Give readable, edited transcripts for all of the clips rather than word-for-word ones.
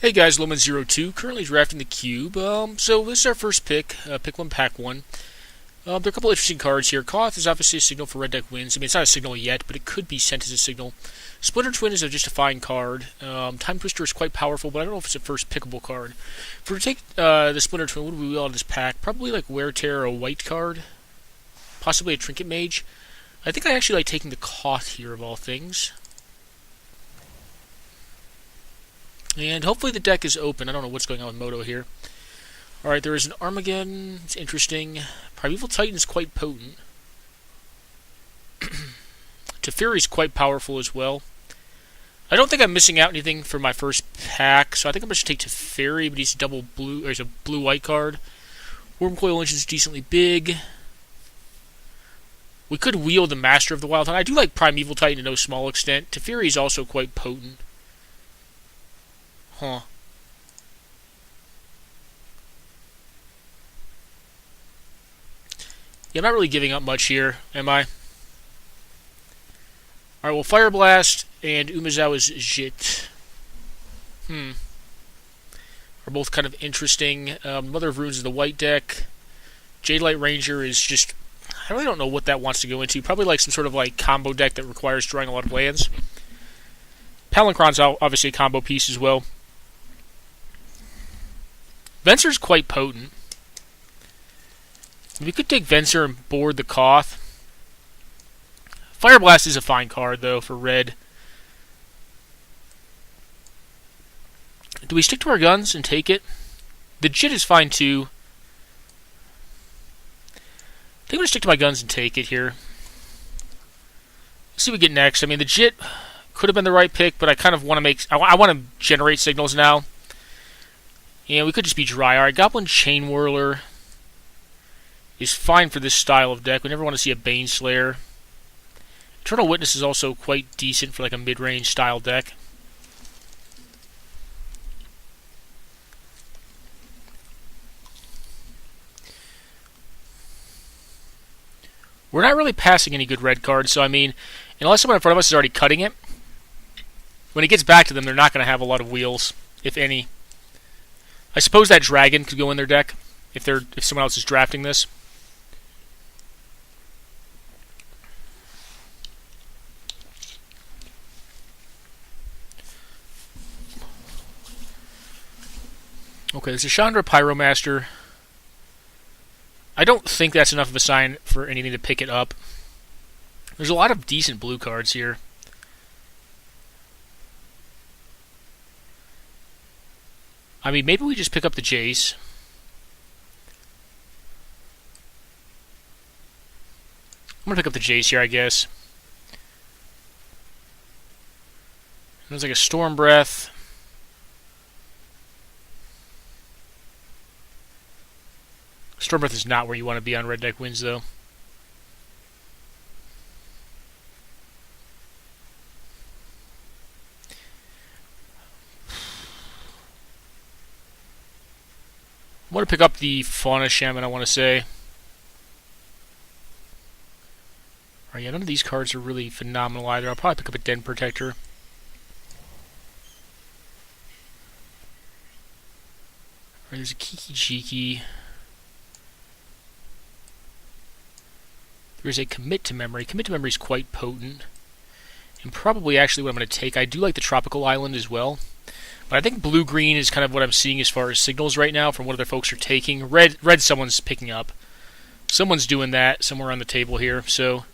Hey guys, Loman02, currently drafting the cube. So this is our first pick, pick one, pack one. There are a couple interesting cards here. Koth is obviously a signal for red deck wins. I mean, it's not a signal yet, but it could be sent as a signal. Splinter Twin is just a fine card. Time Twister is quite powerful, but I don't know if it's a first pickable card. If we take the Splinter Twin, what do we wheel out of this pack? Probably like Wear Tear or a white card. Possibly a Trinket Mage. I think I actually like taking the Koth here of all things. And hopefully the deck is open. I don't know what's going on with Moto here. Alright, there is an Armageddon. It's interesting. Primeval Titan is quite potent. Teferi is quite powerful as well. I don't think I'm missing out anything for my first pack, so I think I'm going to take Teferi, but he's a double blue, or he's a blue-white card. Wormcoil Engine is decently big. We could wheel the Master of the Wild Hunt. I do like Primeval Titan to no small extent. Teferi is also quite potent. Huh. Yeah, I'm not really giving up much here, am I? Alright, well, Fire Blast and Umezawa's Jit. Are both kind of interesting. Mother of Runes is the white deck. Jadelight Ranger is just... I really don't know what that wants to go into. Probably like some sort of like combo deck that requires drawing a lot of lands. Palinchron's obviously a combo piece as well. Venser's quite potent. We could take Venser and board the Koth. Fire Blast is a fine card, though, for red. Do we stick to our guns and take it? The Jit is fine, too. I think I'm going to stick to my guns and take it here. Let's see what we get next. I mean, the Jit could have been the right pick, but I kind of want to make... I want to generate signals now. Yeah, we could just be dry. Alright, Goblin Chain Whirler is fine for this style of deck. We never want to see a Baneslayer. Eternal Witness is also quite decent for like a mid-range style deck. We're not really passing any good red cards, so I mean, unless someone in front of us is already cutting it, when it gets back to them, they're not going to have a lot of wheels, if any. I suppose that Dragon could go in their deck if someone else is drafting this. Okay, there's a Chandra Pyromaster. I don't think that's enough of a sign for anything to pick it up. There's a lot of decent blue cards here. I mean, maybe we just pick up the Jace. I'm going to pick up the Jace here, I guess. There's like a Storm Breath. Storm Breath is not where you want to be on red deck wins, though. I want to pick up the Fauna Shaman, I want to say. Alright, yeah, none of these cards are really phenomenal either. I'll probably pick up a Den Protector. Alright, there's a Kiki Jiki. There's a Commit to Memory. Commit to Memory is quite potent. And probably actually what I'm going to take. I do like the Tropical Island as well. But I think blue-green is kind of what I'm seeing as far as signals right now from what other folks are taking. Red someone's picking up. Someone's doing that somewhere on the table here. So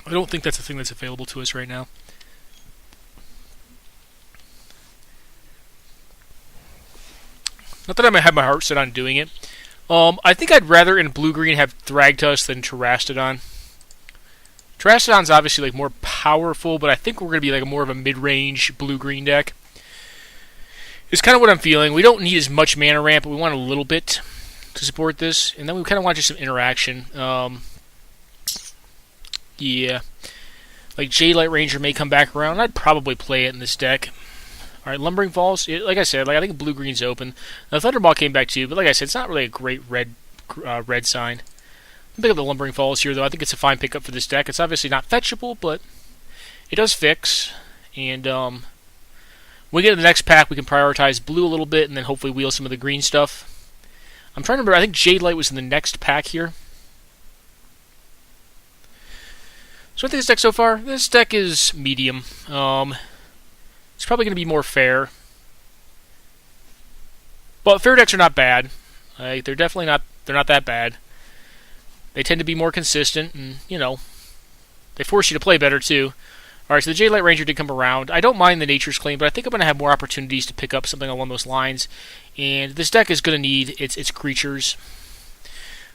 I don't think that's a thing that's available to us right now. Not that I might have my heart set on doing it. I think I'd rather in blue-green have Thragtusk than Terastodon. Terastodon's obviously like more powerful, but I think we're going to be like more of a mid-range blue-green deck. It's kind of what I'm feeling. We don't need as much mana ramp, but we want a little bit to support this. And then we kind of want just some interaction. Yeah. Like Jadelight Ranger may come back around. I'd probably play it in this deck. Alright, Lumbering Falls. Like I said, I think blue-green's open. Now, Thunderball came back too, but like I said, it's not really a great red sign. Pick up the Lumbering Falls here, though. I think it's a fine pickup for this deck. It's obviously not fetchable, but it does fix. And when we get to the next pack, we can prioritize blue a little bit, and then hopefully wheel some of the green stuff. I'm trying to remember, I think Jade Light was in the next pack here. So I think this deck so far, this deck is medium. It's probably going to be more fair. But fair decks are not bad. They're definitely not, they're not that bad. They tend to be more consistent, and, you know, they force you to play better, too. Alright, so the Jade Light Ranger did come around. I don't mind the Nature's Claim, but I think I'm going to have more opportunities to pick up something along those lines. And this deck is going to need its creatures.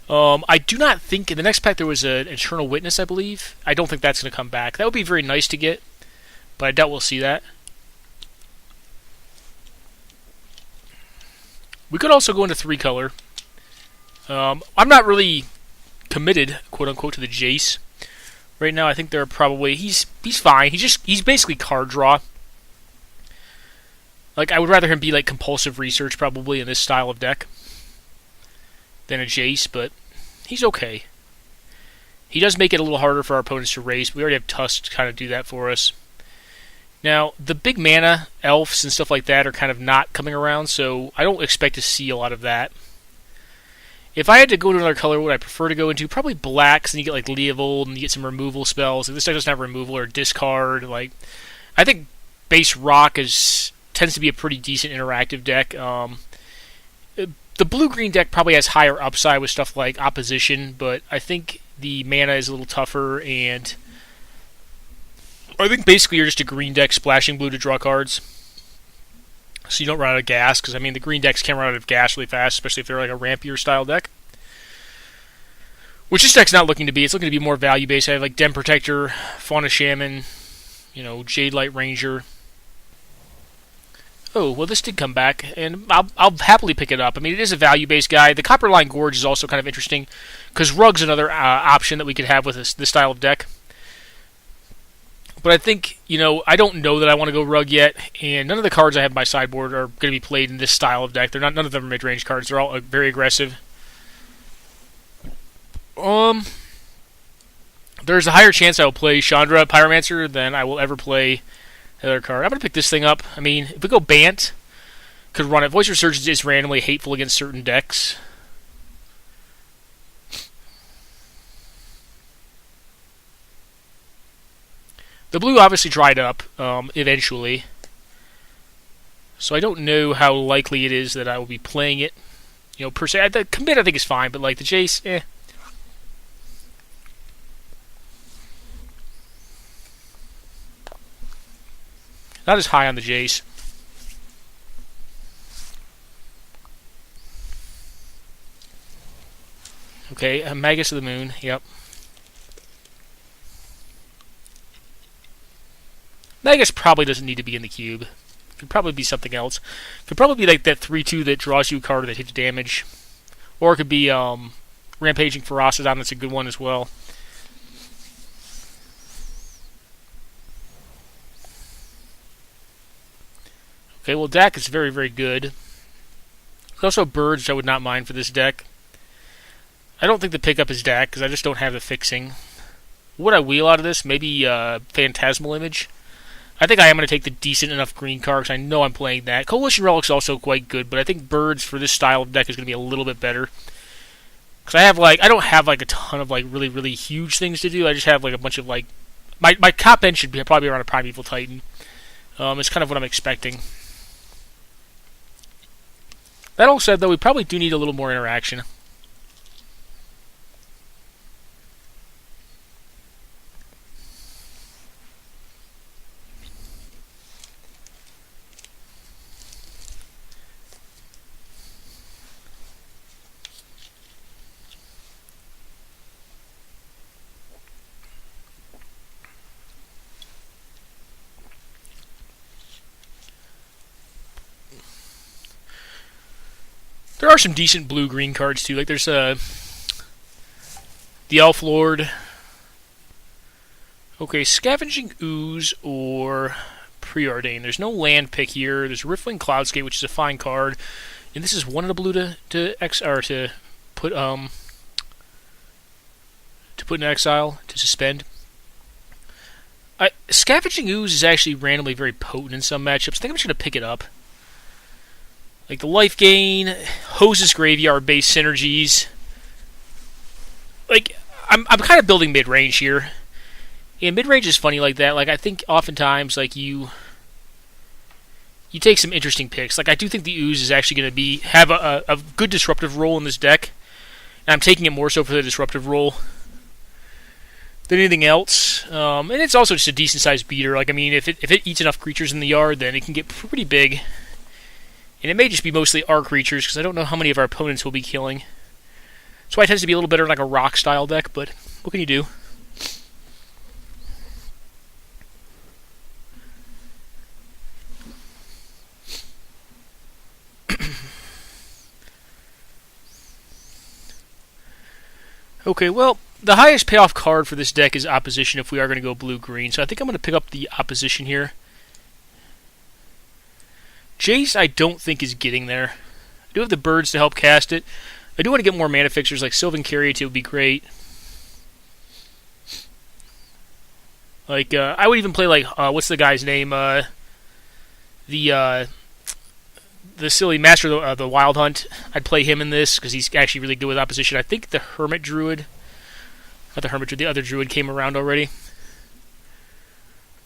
I do not think, in the next pack there was an Eternal Witness, I believe. I don't think that's going to come back. That would be very nice to get, but I doubt we'll see that. We could also go into 3-color. I'm not really committed, quote-unquote, to the Jace. Right now, I think they're probably... He's fine. He's basically card draw. Like, I would rather him be, like, compulsive research, probably, in this style of deck than a Jace, but he's okay. He does make it a little harder for our opponents to race. We already have Tusk to kind of do that for us. Now, the big mana elves and stuff like that are kind of not coming around, so I don't expect to see a lot of that. If I had to go to another color, what would I prefer to go into? Probably black, because then you get like Leovold, and you get some removal spells. If this deck doesn't have removal or discard, like, I think base rock tends to be a pretty decent interactive deck. The blue-green deck probably has higher upside with stuff like opposition, but I think the mana is a little tougher, and I think basically you're just a green deck splashing blue to draw cards. So you don't run out of gas, because I mean the green decks can run out of gas really fast, especially if they're like a rampier style deck. Which this deck's not looking to be. It's looking to be more value based. I have like Den Protector, Fauna Shaman, Jade Light Ranger. Oh, well this did come back, and I'll happily pick it up. I mean, it is a value based guy. The Copperline Gorge is also kind of interesting, because Rug's another option that we could have with this style of deck. But I think, I don't know that I want to go Rug yet, and none of the cards I have in my sideboard are going to be played in this style of deck. None of them are mid-range cards. They're all very aggressive. There's a higher chance I will play Chandra Pyromancer than I will ever play the other card. I'm going to pick this thing up. I mean, if we go Bant, could run it. Voice Resurgence is randomly hateful against certain decks. The blue obviously dried up eventually, so I don't know how likely it is that I will be playing it. Per se, the commit I think is fine, but like the Jace, not as high on the Jace. Okay, Magus of the Moon. Yep. Magus probably doesn't need to be in the cube. Could probably be something else. Could probably be like that 3/2 that draws you a card that hits damage. Or it could be Rampaging Ferocidon, that's a good one as well. Okay, well Dak is very, very good. There's also Birds, which I would not mind for this deck. I don't think the pickup is Dak, because I just don't have the fixing. Would I wheel out of this? Maybe Phantasmal Image? I think I am going to take the decent enough green card, because I know I'm playing that. Coalition Relic is also quite good, but I think Birds for this style of deck is going to be a little bit better. Because I don't have like a ton of like really, really huge things to do. I just have like a bunch of like... My top end should be probably around a Primeval Titan. It's kind of what I'm expecting. That all said, though, we probably do need a little more interaction. There are some decent blue-green cards, too. Like, there's the Elf Lord. Okay, Scavenging Ooze or Preordain. There's no land pick here. There's Riffling Cloudscape, which is a fine card. And this is one in a blue to put in exile, to suspend. Scavenging Ooze is actually randomly very potent in some matchups. I think I'm just going to pick it up. Like the life gain, Hoses Graveyard based synergies. Like, I'm kind of building mid-range here. And mid-range is funny like that. Like, I think oftentimes, like, you take some interesting picks. Like, I do think the Ooze is actually going to have a good disruptive role in this deck. And I'm taking it more so for the disruptive role than anything else. And it's also just a decent-sized beater. Like, I mean, if it eats enough creatures in the yard, then it can get pretty big. And it may just be mostly our creatures, because I don't know how many of our opponents will be killing. That's why it tends to be a little better in like a rock-style deck, but what can you do? Okay, well, the highest payoff card for this deck is Opposition if we are going to go blue-green, so I think I'm going to pick up the Opposition here. Jace, I don't think is getting there. I do have the birds to help cast it. I do want to get more mana fixtures, like Sylvan Caryatid would be great. Like, I would even play, like, what's the guy's name? The silly Master of the Wild Hunt. I'd play him in this, because he's actually really good with Opposition. I think the Hermit Druid, not the Hermit Druid, the other Druid came around already.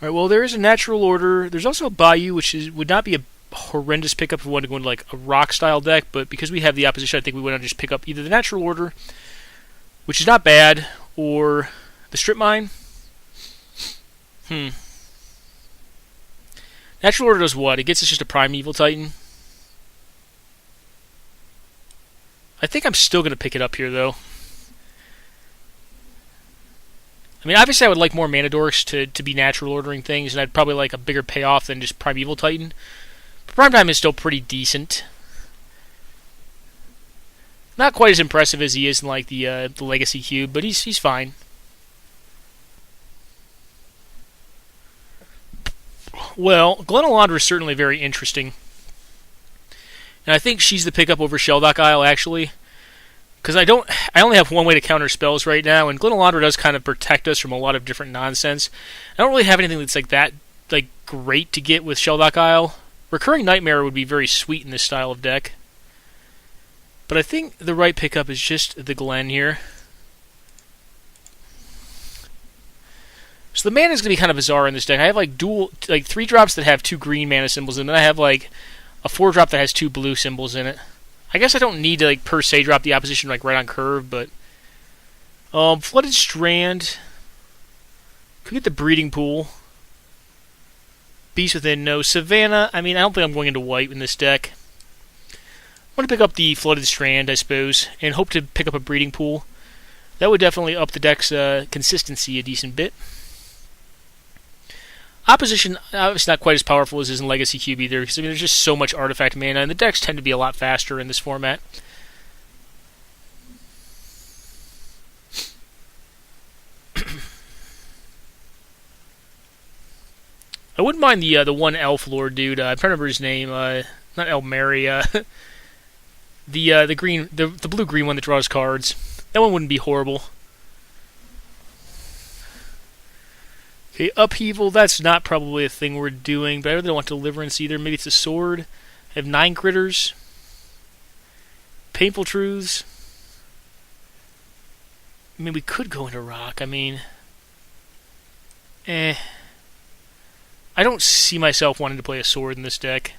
Alright, well, there is a Natural Order. There's also a Bayou, which would not be a horrendous pickup if we wanted to go into like a rock style deck, but because we have the Opposition, I think we want to just pick up either the Natural Order, which is not bad, or the Strip Mine. Natural Order does what? It gets us just a Primeval Titan. I think I'm still going to pick it up here, though. I mean, obviously I would like more Mana Dorks to be natural ordering things, and I'd probably like a bigger payoff than just Primeval Titan. Primetime is still pretty decent. Not quite as impressive as he is in like the Legacy Cube, but he's fine. Well, Glenalandra is certainly very interesting. And I think she's the pickup over Sheldock Isle, actually. Because I only have one way to counter spells right now, and Glenalandra does kind of protect us from a lot of different nonsense. I don't really have anything that's like that great to get with Sheldock Isle. Recurring Nightmare would be very sweet in this style of deck. But I think the right pickup is just the Glen here. So the mana is going to be kind of bizarre in this deck. I have like 3 drops that have 2 green mana symbols, and then I have like a 4 drop that has 2 blue symbols in it. I guess I don't need to like per se drop the Opposition like right on curve, but Flooded Strand. Could get the Breeding Pool. Beast Within, no. Savannah, I mean, I don't think I'm going into white in this deck. I'm going to pick up the Flooded Strand, I suppose, and hope to pick up a Breeding Pool. That would definitely up the deck's consistency a decent bit. Opposition, obviously not quite as powerful as is in Legacy Cube either, because I mean, there's just so much artifact mana, and the decks tend to be a lot faster in this format. I wouldn't mind the one Elf Lord dude. I'm trying to remember his name. Not Elmeri. The blue-green one that draws cards. That one wouldn't be horrible. Okay, Upheaval. That's not probably a thing we're doing, but I really don't want Deliverance either. Maybe it's a sword. I have 9 critters. Painful Truths. I mean, we could go into rock. I mean, I don't see myself wanting to play a sword in this deck.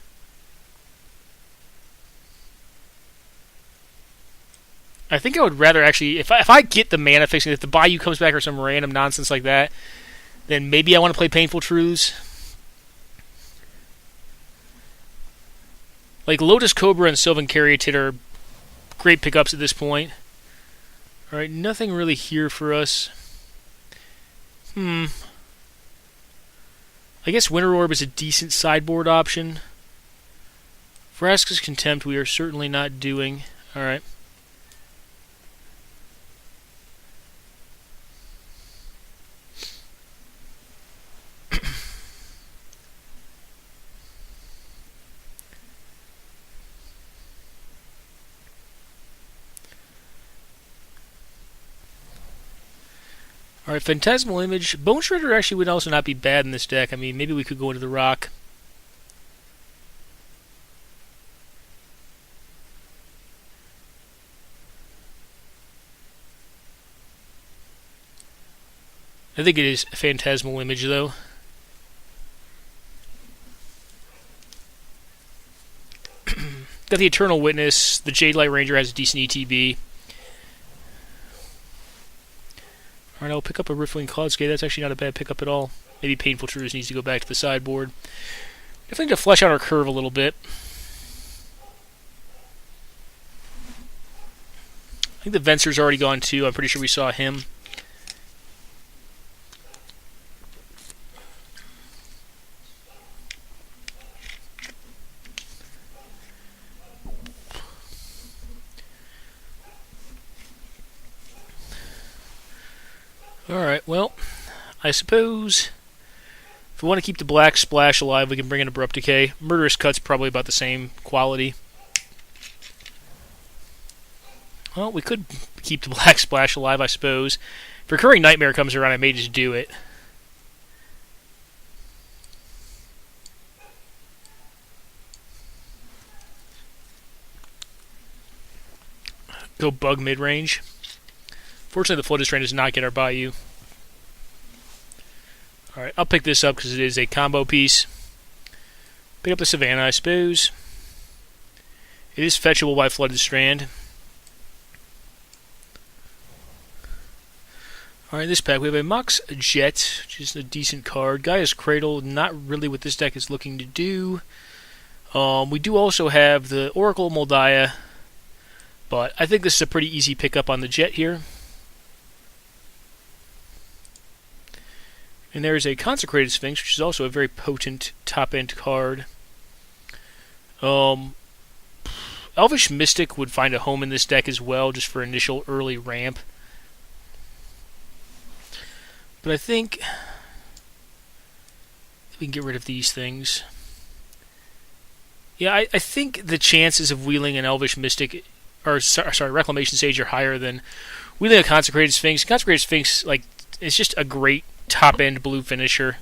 I think I would rather actually, if I get the mana fixing, if the Bayou comes back or some random nonsense like that, then maybe I want to play Painful Truths. Like Lotus Cobra and Sylvan Caryatid are great pickups at this point. Alright, nothing really here for us. I guess Winter Orb is a decent sideboard option. Vraska's Contempt we are certainly not doing. Alright. Alright, Phantasmal Image. Bone Shredder actually would also not be bad in this deck. I mean, maybe we could go into the Rock. I think it is Phantasmal Image, though. Got the Eternal Witness. The Jade Light Ranger has a decent ETB. Alright, I'll pick up a Riffling Cloudskate. That's actually not a bad pickup at all. Maybe Painful Truths needs to go back to the sideboard. Definitely need to flesh out our curve a little bit. I think the Venser's already gone too. I'm pretty sure we saw him. Alright, well, I suppose if we want to keep the Black Splash alive, we can bring in Abrupt Decay. Murderous Cut's probably about the same quality. Well, we could keep the Black Splash alive, I suppose. If Recurring Nightmare comes around, I may just do it. Go Bug Midrange. Fortunately, the Flooded Strain does not get our Bayou. Alright, I'll pick this up because it is a combo piece. Pick up the Savannah, I suppose. It is fetchable by Flooded Strand. Alright, this pack we have a Mox Jet, which is a decent card. Gaia's Cradle, not really what this deck is looking to do. We do also have the Oracle Moldiah, but I think this is a pretty easy pickup on the Jet here. And there is a Consecrated Sphinx, which is also a very potent top-end card. Elvish Mystic would find a home in this deck as well, just for initial early ramp. But I think we can get rid of these things. Yeah, I think the chances of wheeling an Elvish Mystic, or sorry, Reclamation Sage are higher than wheeling a Consecrated Sphinx. Consecrated Sphinx, like, it's just a great top-end blue finisher.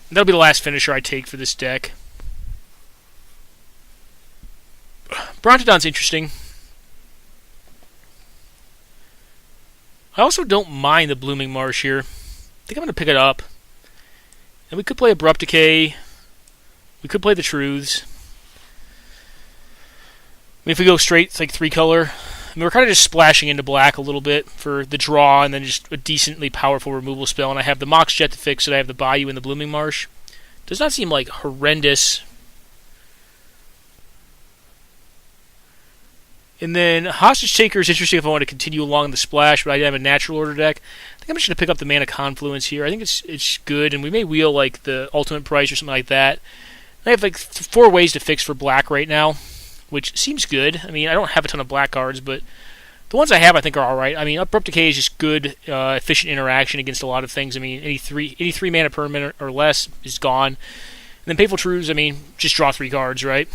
That'll be the last finisher I take for this deck. Brontodon's interesting. I also don't mind the Blooming Marsh here. I think I'm going to pick it up. And we could play Abrupt Decay. We could play the Truths. I mean, if we go straight, it's like 3-color. I mean, we're kind of just splashing into black a little bit for the draw and then just a decently powerful removal spell. And I have the Mox Jet to fix it. I have the Bayou and the Blooming Marsh. Does not seem like horrendous. And then Hostage Taker is interesting if I want to continue along the splash, but I have a natural order deck. I think I'm just going to pick up the Mana Confluence here. I think it's good, and we may wheel like the Ultimate Price or something like that. I have like 4 ways to fix for black right now, which seems good. I mean, I don't have a ton of black cards, but the ones I have I think are alright. I mean, Abrupt Decay is just good, efficient interaction against a lot of things. I mean, any 3 mana per minute or less is gone. And then Painful Truths, I mean, just draw 3 cards, right?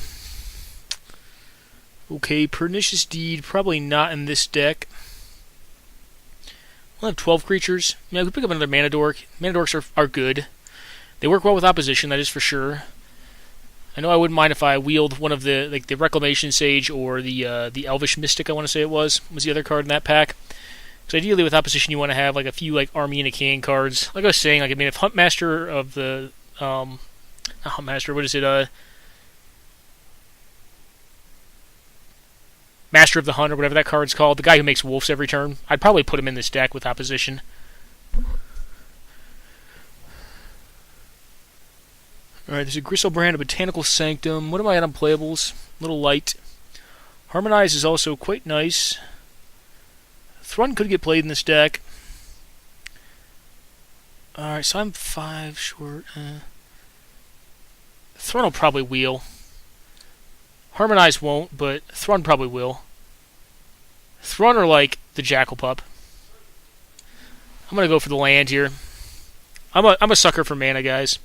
Okay, Pernicious Deed, probably not in this deck. We'll have 12 creatures. Yeah, we could pick up another Mana Dork. Mana Dorks are good. They work well with opposition, that is for sure. I know I wouldn't mind if I wheeled one of the the Reclamation Sage or the Elvish Mystic, I want to say it was the other card in that pack. Because ideally with opposition you want to have like a few like Army and a King cards. Like I was saying, like I mean if Huntmaster of the not Huntmaster, what is it? Master of the Hunt or whatever that card's called, the guy who makes wolves every turn, I'd probably put him in this deck with opposition. Alright, there's a Gristlebrand, a Botanical Sanctum. What am I at on playables? A little light. Harmonize is also quite nice. Thrun could get played in this deck. Alright, so I'm 5 short. Thrun will probably wheel. Harmonize won't, but Thrun probably will. Thrun or like the Jackal Pup. I'm gonna go for the land here. I'm a sucker for mana, guys.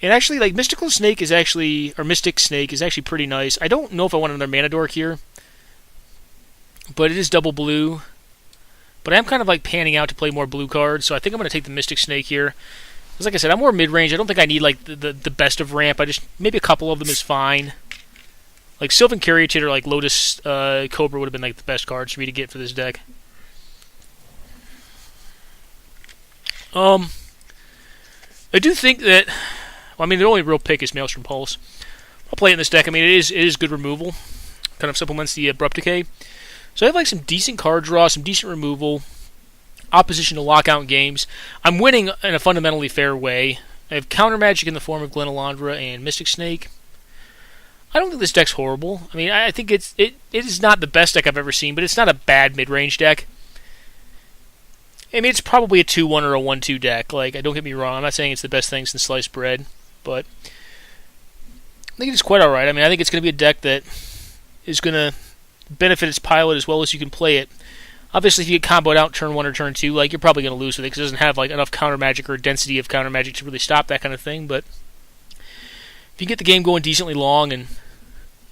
And actually, like Mystical Snake is actually, or Mystic Snake is actually pretty nice. I don't know if I want another Mana Dork here, but it is double blue. But I am kind of like panning out to play more blue cards, so I think I'm going to take the Mystic Snake here. Because like I said, I'm more mid-range. I don't think I need like the best of ramp. Maybe a couple of them is fine. Like Sylvan Caryatid or like Lotus Cobra would have been like the best cards for me to get for this deck. I do think that, well, I mean, the only real pick is Maelstrom Pulse. I'll play it in this deck. I mean, it is good removal. Kind of supplements the Abrupt Decay. So I have like some decent card draw, some decent removal, opposition to lockout games. I'm winning in a fundamentally fair way. I have counter magic in the form of Glenalandra and Mystic Snake. I don't think this deck's horrible. I mean, I think it is not the best deck I've ever seen, but it's not a bad mid-range deck. I mean, it's probably a 2-1 or a 1-2 deck. Like, don't get me wrong. I'm not saying it's the best thing since sliced bread, but I think it's quite alright. I mean, I think it's going to be a deck that is going to benefit its pilot as well as you can play it. Obviously, if you get comboed out turn 1 or turn 2, like, you're probably going to lose with it because it doesn't have like enough counter magic or density of counter magic to really stop that kind of thing. But if you get the game going decently long, and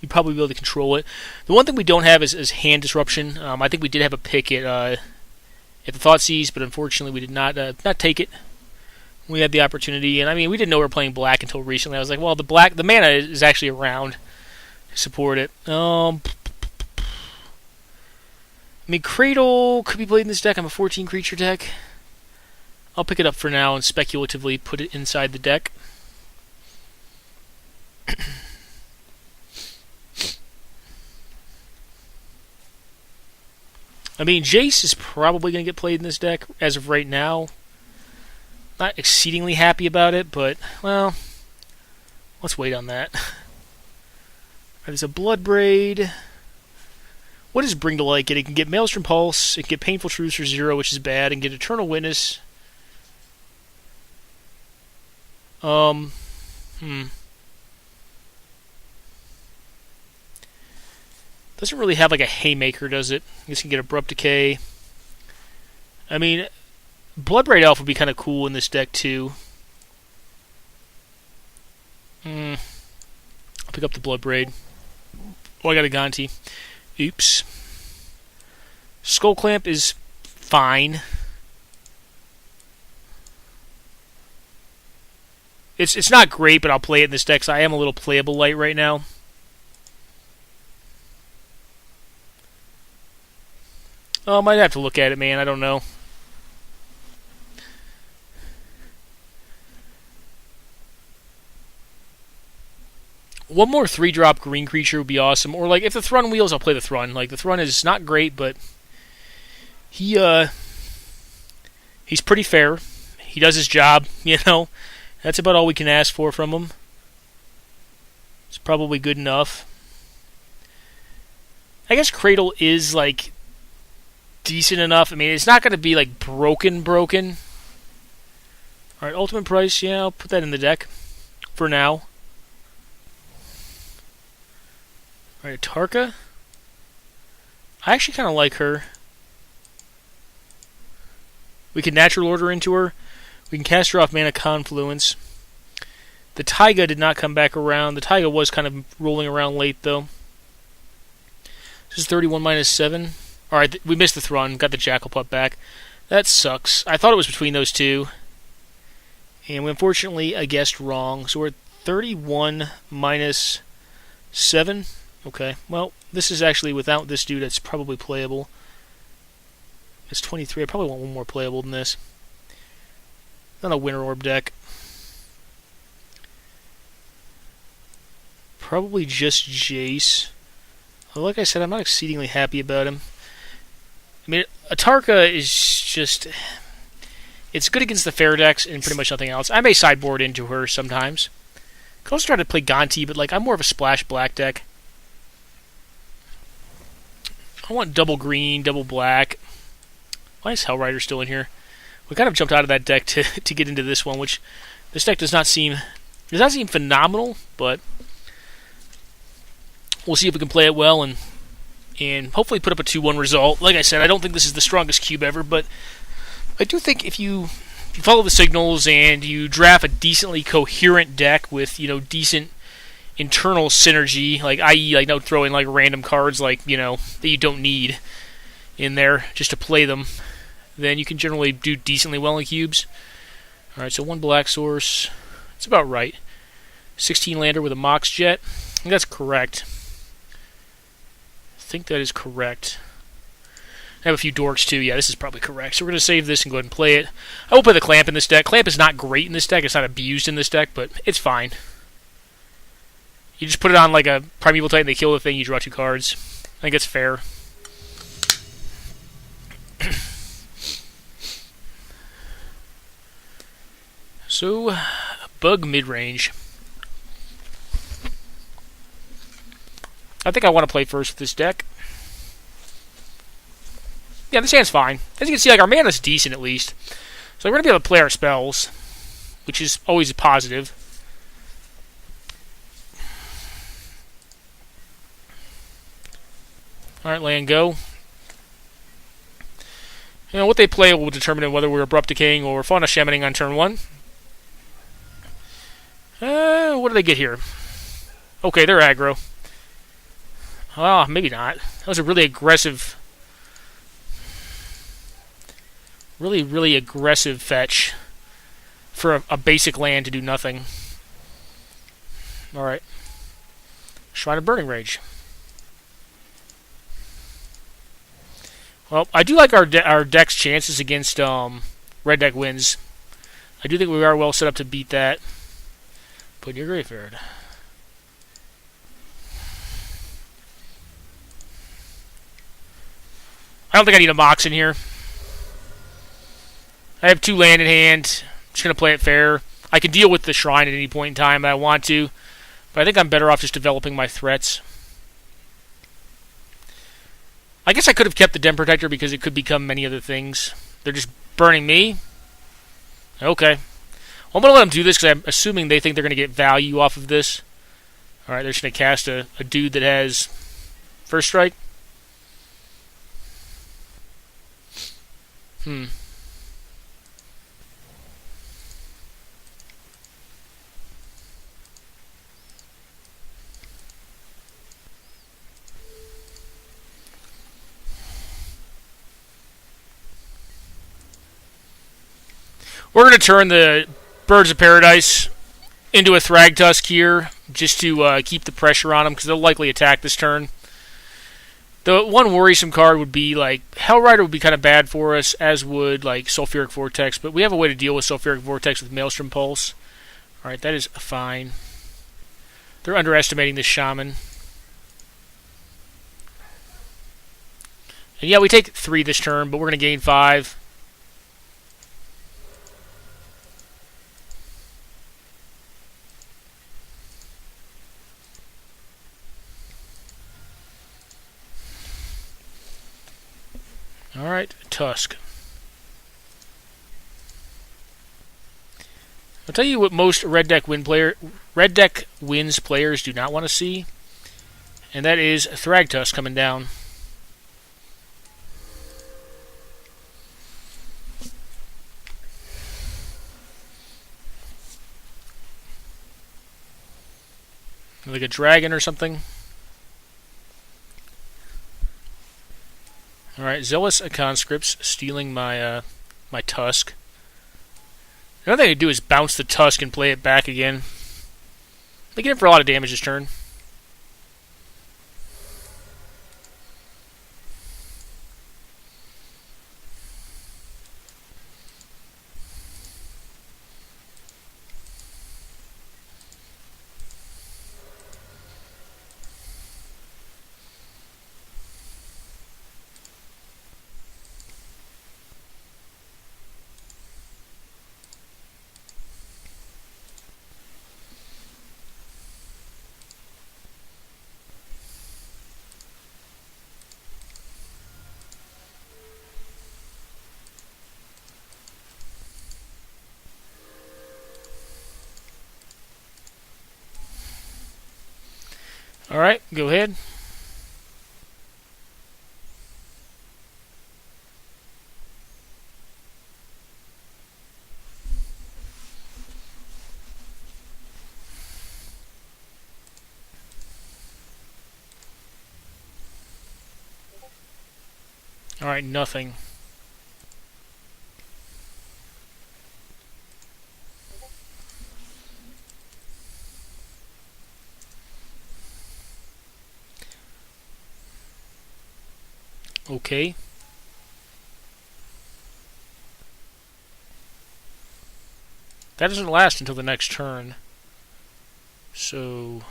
you'd probably be able to control it. The one thing we don't have is hand disruption. I think we did have a pick at the Thoughtseize, but unfortunately we did not take it. We had the opportunity, and I mean, we didn't know we were playing black until recently. I was like, well, the mana is actually around to support it. I mean, Cradle could be played in this deck. I'm a 14 creature deck. I'll pick it up for now and speculatively put it inside the deck. I mean, Jace is probably going to get played in this deck as of right now. Not exceedingly happy about it, but, well, let's wait on that. There's a Bloodbraid. What does Bring to Light get? It can get Maelstrom Pulse, it can get Painful Truce for 0, which is bad, and get Eternal Witness. Doesn't really have like a Haymaker, does it? I guess you can get Abrupt Decay. I mean, Bloodbraid Elf would be kind of cool in this deck too. I'll pick up the Bloodbraid. Oh, I got a Gonti. Oops. Skull Clamp is fine. It's not great, but I'll play it in this deck, so I am a little playable light right now. Oh, I might have to look at it, man. I don't know. One more 3-drop green creature would be awesome. Or, like, if the Thrun wheels, I'll play the Thrun. Like, the Thrun is not great, but he's pretty fair. He does his job, you know. That's about all we can ask for from him. It's probably good enough. I guess Cradle is, like, decent enough. I mean, it's not going to be like broken. Alright, ultimate price, yeah, I'll put that in the deck for now. Alright, Tarka. I actually kind of like her. We can natural order into her. We can cast her off Mana Confluence. The Taiga did not come back around. The Taiga was kind of rolling around late, though. This is 31 minus 7. Alright, we missed the Thrun, got the Jackal Pup back. That sucks. I thought it was between those two. And we unfortunately, I guessed wrong. So we're at 31 minus 7. Okay, well, this is actually without this dude, that's probably playable. It's 23. I probably want one more playable than this. Not a Winter Orb deck. Probably just Jace. Like I said, I'm not exceedingly happy about him. I mean, Atarka is just... It's good against the fair decks and pretty much nothing else. I may sideboard into her sometimes. Could also try to play Gonti, but like I'm more of a splash black deck. I want double green, double black. Why is Hellrider still in here? We kind of jumped out of that deck to get into this one, which this deck does not seem phenomenal, but we'll see if we can play it well and hopefully put up a 2-1 result. Like I said, I don't think this is the strongest cube ever, but I do think if you follow the signals and you draft a decently coherent deck with, decent internal synergy, like i.e. like no throw in like random cards like, that you don't need in there just to play them. then you can generally do decently well in cubes. Alright, so 1 black source. It's about right. 16 lander with a Mox Jet. I think that's correct. I think that is correct. I have a few dorks too. Yeah, this is probably correct. So we're going to save this and go ahead and play it. I will play the Clamp in this deck. Clamp is not great in this deck. It's not abused in this deck, but it's fine. You just put it on like a Primeval Titan, they kill the thing, you draw 2 cards. I think it's fair. So, Bug Midrange. I think I want to play first with this deck. Yeah, this hand's fine. As you can see, like, our mana's decent at least. So we're going to be able to play our spells, which is always a positive. Alright, land go. You know, what they play will determine whether we're Abrupt Decaying or Fauna Shamaning on turn 1. What do they get here? Okay, they're aggro. Oh, maybe not. That was a really aggressive... Really aggressive fetch for a basic land to do nothing. Alright. Shrine of Burning Rage. Well, I do like our deck's chances against red deck wins. I do think we are well set up to beat that. Put in your graveyard. I don't think I need a Mox in here. I have 2 land in hand. I'm just going to play it fair. I can deal with the Shrine at any point in time if I want to. But I think I'm better off just developing my threats. I guess I could have kept the Den Protector because it could become many other things. They're just burning me. Okay. Well, I'm going to let them do this because I'm assuming they think they're going to get value off of this. Alright, they're just going to cast a dude that has first strike. We're going to turn the Birds of Paradise into a Thragtusk here, just to keep the pressure on them, because they'll likely attack this turn. The one worrisome card would be, like, Hellrider would be kind of bad for us, as would, like, Sulfuric Vortex, but we have a way to deal with Sulfuric Vortex with Maelstrom Pulse. Alright, that is fine. They're underestimating this Shaman. And yeah, we take 3 this turn, but we're going to gain 5. Alright, Tusk. I'll tell you what most Red Deck Wins players do not want to see, and that is Thragtusk coming down. Like a dragon or something. Alright, Zealous Conscripts stealing my my Tusk. Another thing to do is bounce the Tusk and play it back again. They get in for a lot of damage this turn. Alright, go ahead. Alright, nothing. Okay. That doesn't last until the next turn. So...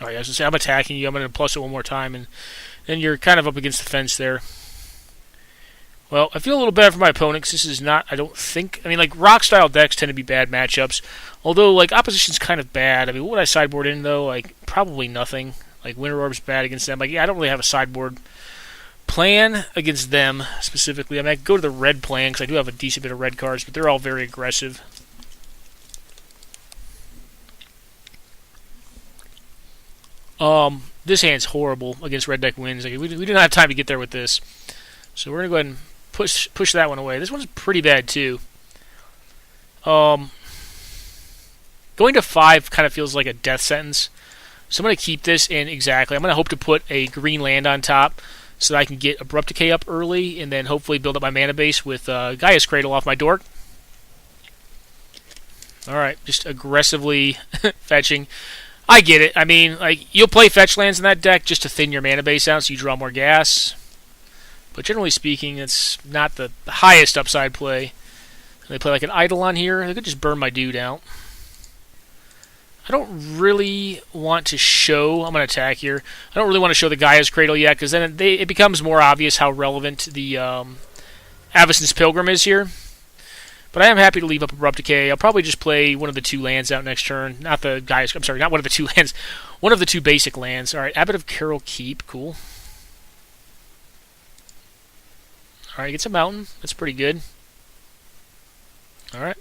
Alright, I was going to say, I'm attacking you. I'm going to plus it one more time, and then you're kind of up against the fence there. Well, I feel a little bad for my opponent, because this is not, I don't think... I mean, like, rock-style decks tend to be bad matchups. Although, like, opposition's kind of bad. I mean, what would I sideboard in, though? Like, probably nothing. Like, Winter Orb's bad against them. Like, yeah, I don't really have a sideboard plan against them, specifically. I mean, I could go to the red plan, because I do have a decent bit of red cards, but they're all very aggressive. This hand's horrible against red deck wins. Like, we didn't have time to get there with this. So we're going to go ahead and push that one away. This one's pretty bad, too. Going to 5 kind of feels like a death sentence. So I'm going to keep this in exactly. I'm going to hope to put a green land on top so that I can get Abrupt Decay up early and then hopefully build up my mana base with Gaia's Cradle off my dork. Alright, just aggressively fetching. I get it. I mean, like, you'll play fetch lands in that deck just to thin your mana base out so you draw more gas. But generally speaking, it's not the highest upside play. They play like an Eidolon here. They could just burn my dude out. I don't really want to show... I'm going to attack here. I don't really want to show the Gaia's Cradle yet, because then it becomes more obvious how relevant the Avacyn's Pilgrim is here. But I am happy to leave up Abrupt Decay. I'll probably just play one of the 2 lands out next turn. Not the Gaia's... I'm sorry, not one of the 2 lands. One of the 2 basic lands. Alright, Abbot of Carroll Keep. Cool. Alright, gets a mountain. That's pretty good. Alright.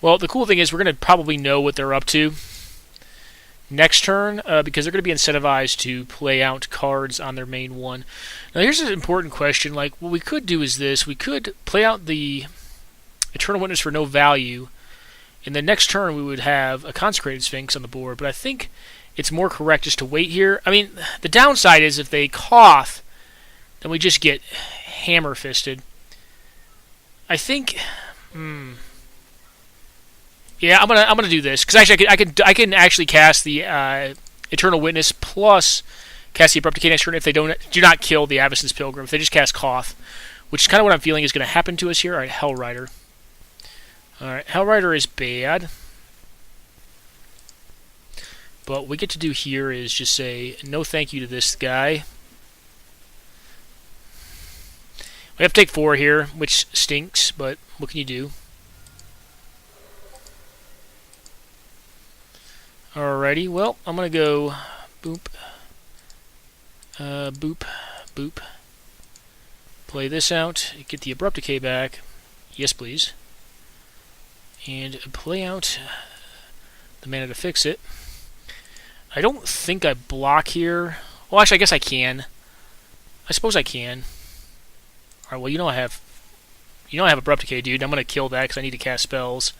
Well, the cool thing is we're going to probably know what they're up to next turn, because they're going to be incentivized to play out cards on their main one. Now, here's an important question. Like, what we could do is this. We could play out the Eternal Witness for no value, and then next turn we would have a Consecrated Sphinx on the board, but I think it's more correct just to wait here. I mean, the downside is if they Koth, then we just get hammer-fisted. I think... Yeah, I'm gonna do this because actually I can actually cast the Eternal Witness plus cast the Abrupt Decay next turn if they do not kill the Avacyn's Pilgrim. If they just cast Koth, which is kind of what I'm feeling is going to happen to us here. All right, Hellrider. All right, Hellrider is bad, but what we get to do here is just say no thank you to this guy. We have to take 4 here, which stinks, but what can you do? Alrighty, well, I'm going to go boop, boop, boop. Play this out, get the Abrupt Decay back. Yes, please. And play out the mana to fix it. I don't think I block here. Well, actually, I guess I can. I suppose I can. Alright, well, I have Abrupt Decay, dude. I'm going to kill that because I need to cast spells.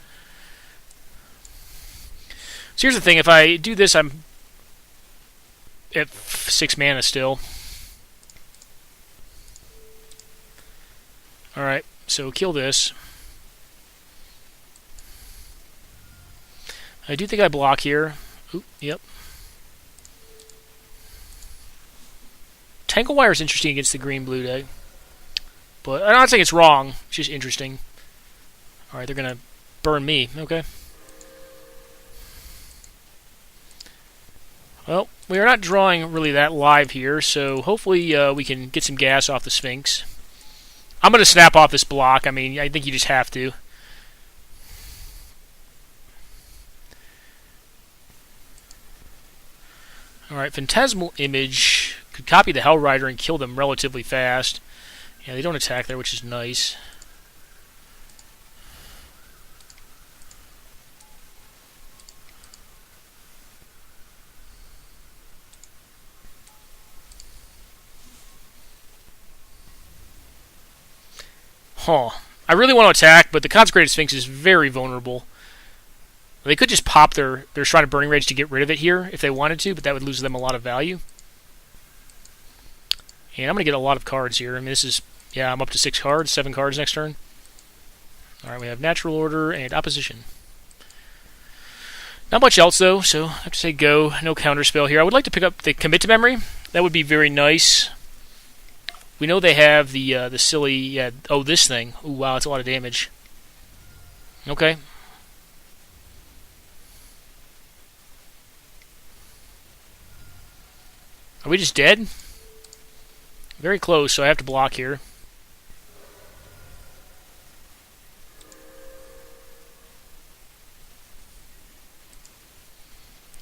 So here's the thing, if I do this, I'm at 6 mana still. Alright, so kill this. I do think I block here. Oop, yep. Tanglewire is interesting against the green-blue deck. But I'm not saying it's wrong, it's just interesting. Alright, they're going to burn me. Okay. Well, we are not drawing really that live here, so hopefully we can get some gas off the Sphinx. I'm going to snap off this block. I mean, I think you just have to. Alright, Phantasmal Image could copy the Hell Rider and kill them relatively fast. Yeah, they don't attack there, which is nice. Huh. I really want to attack, but the Consecrated Sphinx is very vulnerable. They could just pop their Shrine of Burning Rage to get rid of it here if they wanted to, but that would lose them a lot of value. And I'm going to get a lot of cards here. I mean, this is... Yeah, I'm up to 6 cards, 7 cards next turn. Alright, we have Natural Order and Opposition. Not much else, though, so I have to say go. No counterspell here. I would like to pick up the Commit to Memory. That would be very nice. We know they have the silly... Yeah, oh, this thing. Ooh, wow, that's a lot of damage. Okay. Are we just dead? Very close, so I have to block here.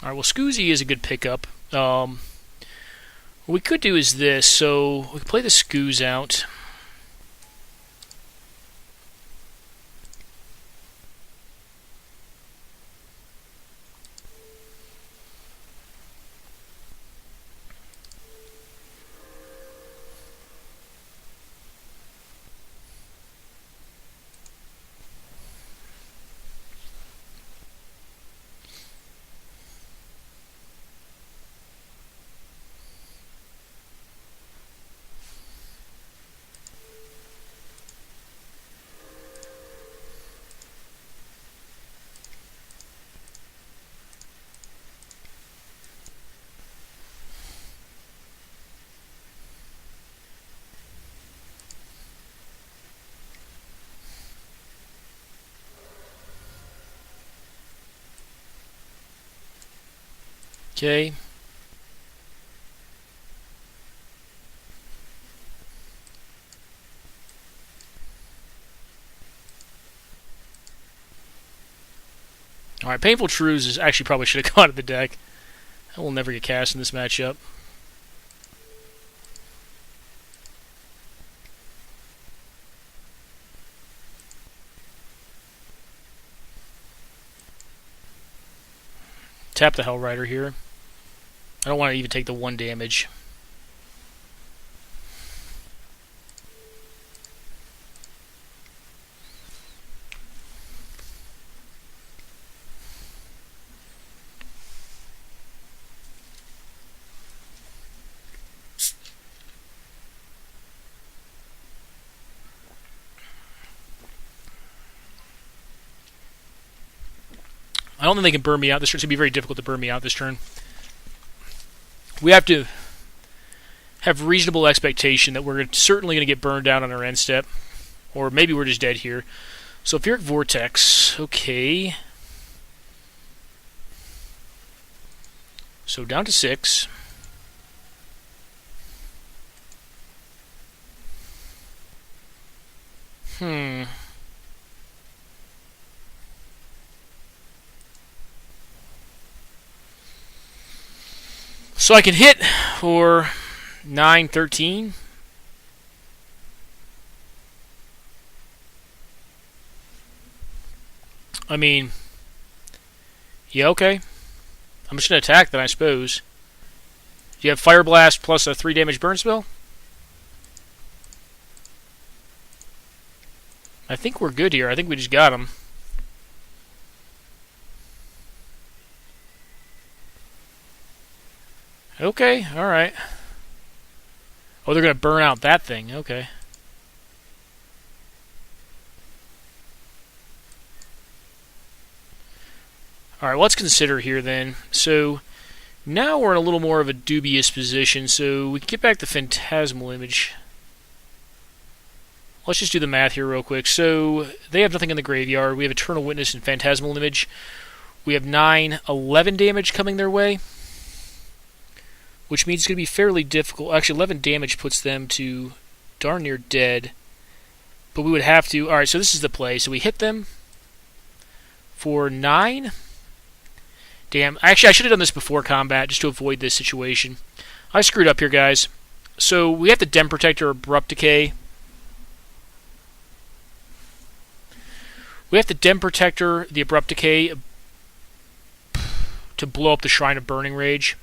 Alright, well, Scoozy is a good pickup. What we could do is this. So, we could play the Scooz out. Okay. Alright, Painful Truths is actually probably should have gone to the deck. I will never get cast in this matchup. Tap the Hell Rider here. I don't want to even take the 1 damage. I don't think they can burn me out this turn. It's going to be very difficult to burn me out this turn. We have to have reasonable expectation that we're certainly going to get burned down on our end step. Or maybe we're just dead here. So Etheric Vortex. Okay. So down to 6. So I can hit for 9, 13. I mean, yeah, okay. I'm just going to attack then, I suppose. You have Fire Blast plus a 3 damage burn spell? I think we're good here. I think we just got him. Okay, alright. Oh, they're going to burn out that thing. Okay. Alright, let's consider here then. So, now we're in a little more of a dubious position. So, we can get back the Phantasmal Image. Let's just do the math here real quick. So, they have nothing in the graveyard. We have Eternal Witness and Phantasmal Image. We have 9, 11 damage coming their way, which means it's going to be fairly difficult. Actually, 11 damage puts them to darn near dead. But we would have to... Alright, so this is the play. So we hit them for 9. Damn. Actually, I should have done this before combat just to avoid this situation. I screwed up here, guys. So we have the Dem Protector Abrupt Decay. We have the Dem Protector, the Abrupt Decay, to blow up the Shrine of Burning Rage.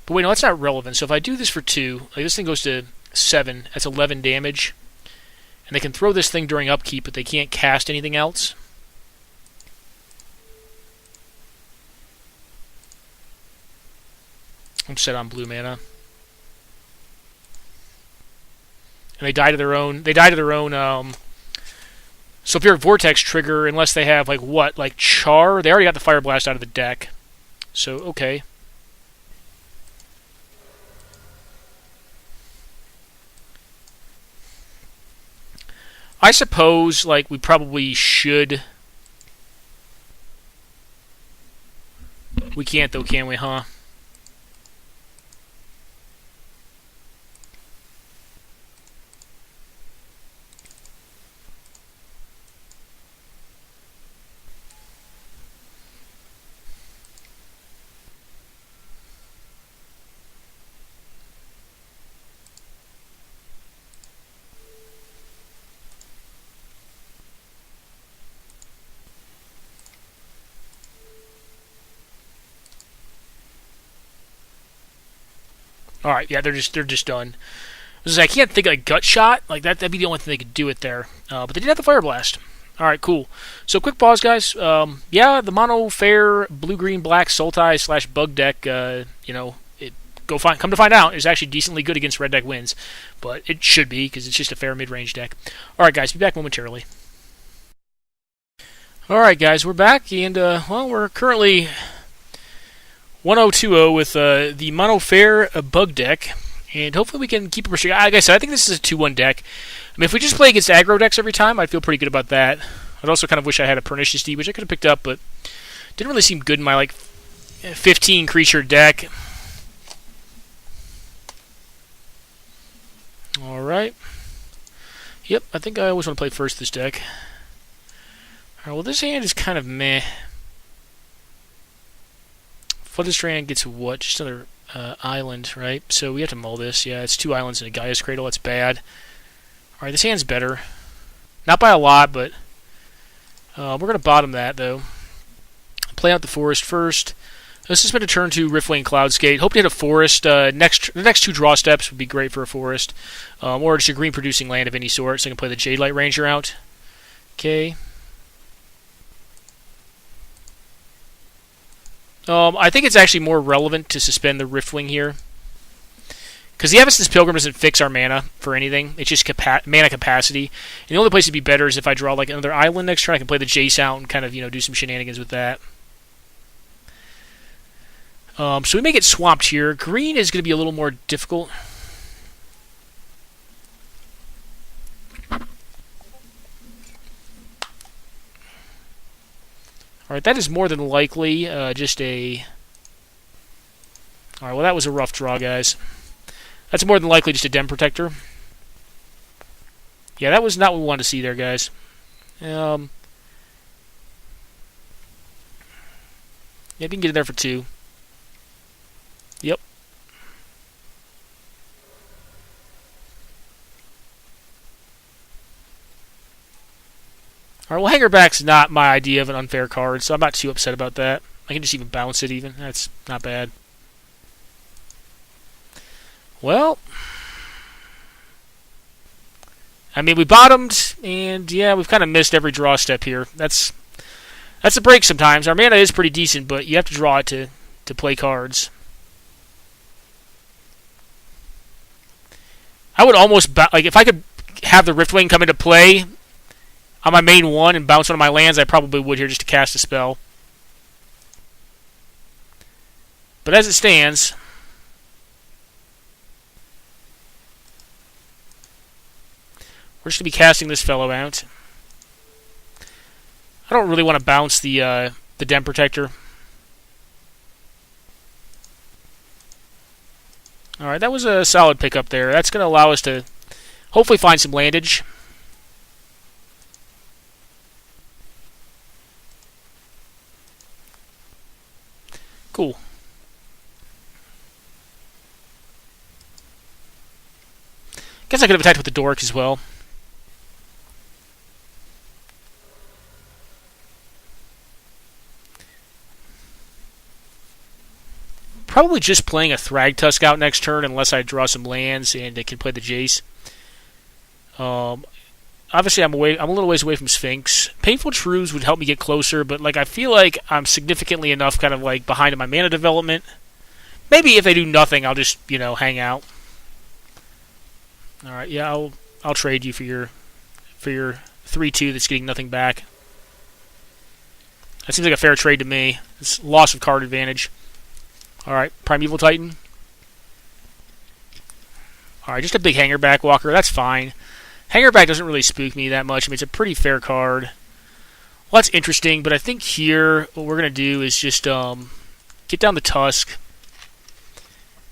But wait, no, that's not relevant. So if I do this for 2, like this thing goes to 7, that's 11 damage. And they can throw this thing during upkeep, but they can't cast anything else. I'm set on blue mana. And they die to their own. Sulfuric Vortex trigger, unless they have like what, like Char. They already got the Fire Blast out of the deck, so okay. I suppose like we probably should. We can't though, can we? Huh? All right, yeah, they're just done. I can't think like Gut Shot, like that'd be the only thing they could do it there. But they did have the Fire Blast. All right, cool. So quick pause, guys. Yeah, the mono fair blue green black Sultai / bug deck. Come to find out, is actually decently good against red deck wins, but it should be because it's just a fair mid-range deck. All right, guys, be back momentarily. All right, guys, we're back, and well, we're currently 1020 with the mono fair bug deck, and hopefully we can keep it restricted. Like I said, I think this is a 2-1 deck. I mean, if we just play against aggro decks every time, I'd feel pretty good about that. I'd also kind of wish I had a Pernicious Deed, which I could have picked up, but didn't really seem good in my like 15 creature deck. All right. Yep, I think I always want to play first this deck. All right, well, this hand is kind of meh. Flooded Strand gets what? Just another island, right? So we have to mull this. Yeah, it's 2 islands and a Gaia's Cradle. That's bad. All right, this hand's better. Not by a lot, but we're going to bottom that, though. Play out the forest first. Let's just spend a turn to Riftwing Cloudskate. Hope to hit a forest. The next 2 draw steps would be great for a forest. Or just a green-producing land of any sort, so I can play the Jade Light Ranger out. Okay. I think it's actually more relevant to suspend the Riftwing here. Because the Avacyn's Pilgrim doesn't fix our mana for anything. It's just mana capacity. And the only place it'd be better is if I draw like another island next turn. I can play the Jace out and kind of, do some shenanigans with that. So we may get swamped here. Green is going to be a little more difficult. Alright, that is more than likely just a... Alright, well that was a rough draw, guys. That's more than likely just a Dem Protector. Yeah, that was not what we wanted to see there, guys. Yeah, we can get in there for 2. Yep. Alright, well, Hangerback's not my idea of an unfair card, so I'm not too upset about that. I can just even bounce it even. That's not bad. Well, I mean, we bottomed, and yeah, we've kind of missed every draw step here. That's a break sometimes. Our mana is pretty decent, but you have to draw it to play cards. I would almost, like, if I could have the Riftwing come into play on my main one and bounce one of my lands, I probably would here just to cast a spell. But as it stands, we're just going to be casting this fellow out. I don't really want to bounce the Dem Protector. Alright, that was a solid pickup there. That's going to allow us to hopefully find some landage. Cool. Guess I could have attacked with the dork as well. Probably just playing a Thragtusk out next turn unless I draw some lands and they can play the Jace. Obviously, I'm a little ways away from Sphinx. Painful Truths would help me get closer, but like I feel like I'm significantly enough kind of like behind in my mana development. Maybe if they do nothing, I'll just hang out. All right, yeah, I'll trade you for your 3/2 that's getting nothing back. That seems like a fair trade to me. It's loss of card advantage. All right, Primeval Titan. All right, just a big Hangerback Walker. That's fine. Hangerback doesn't really spook me that much. I mean, it's a pretty fair card. Well, that's interesting, but I think here what we're going to do is just get down the Tusk.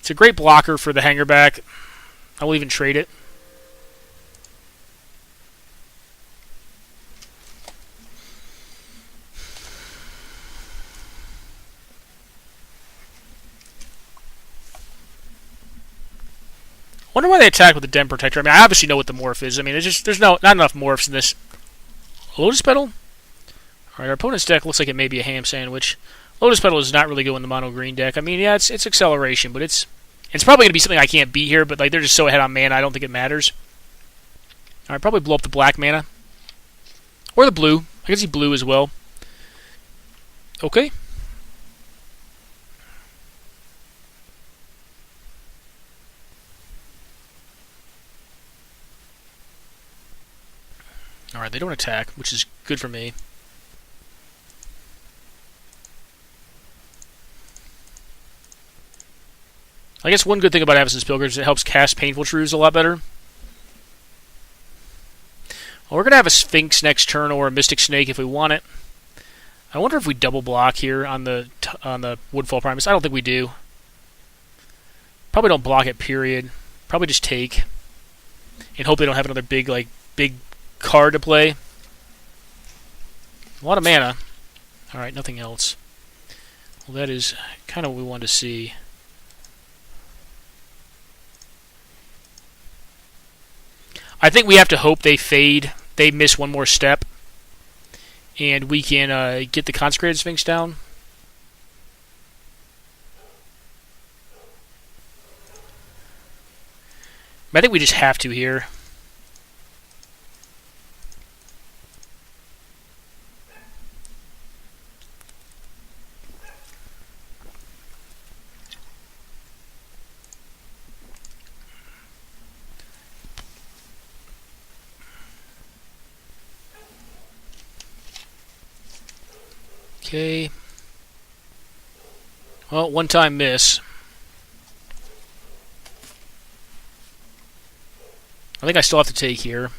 It's a great blocker for the Hangerback. I will even trade it. I wonder why they attack with the Den Protector. I mean, I obviously know what the morph is. I mean, there's not enough morphs in this. Lotus Petal? Alright, our opponent's deck looks like it may be a ham sandwich. Lotus Petal is not really good in the mono green deck. I mean, yeah, it's acceleration, but it's probably going to be something I can't beat here, but like they're just so ahead on mana, I don't think it matters. Alright, probably blow up the black mana. Or the blue. I can see blue as well. Okay. Alright, they don't attack, which is good for me. I guess one good thing about Avacyn's Pilgrim is it helps cast Painful Truths a lot better. Well, we're going to have a Sphinx next turn or a Mystic Snake if we want it. I wonder if we double block here on the Woodfall Primus. I don't think we do. Probably don't block it, period. Probably just take. And hope they don't have another big card to play. A lot of mana. Alright, nothing else. Well, that is kind of what we wanted to see. I think we have to hope they fade. They miss one more step. And we can get the Consecrated Sphinx down. I think we just have to here. Okay. Well, one-time miss. I think I still have to take here.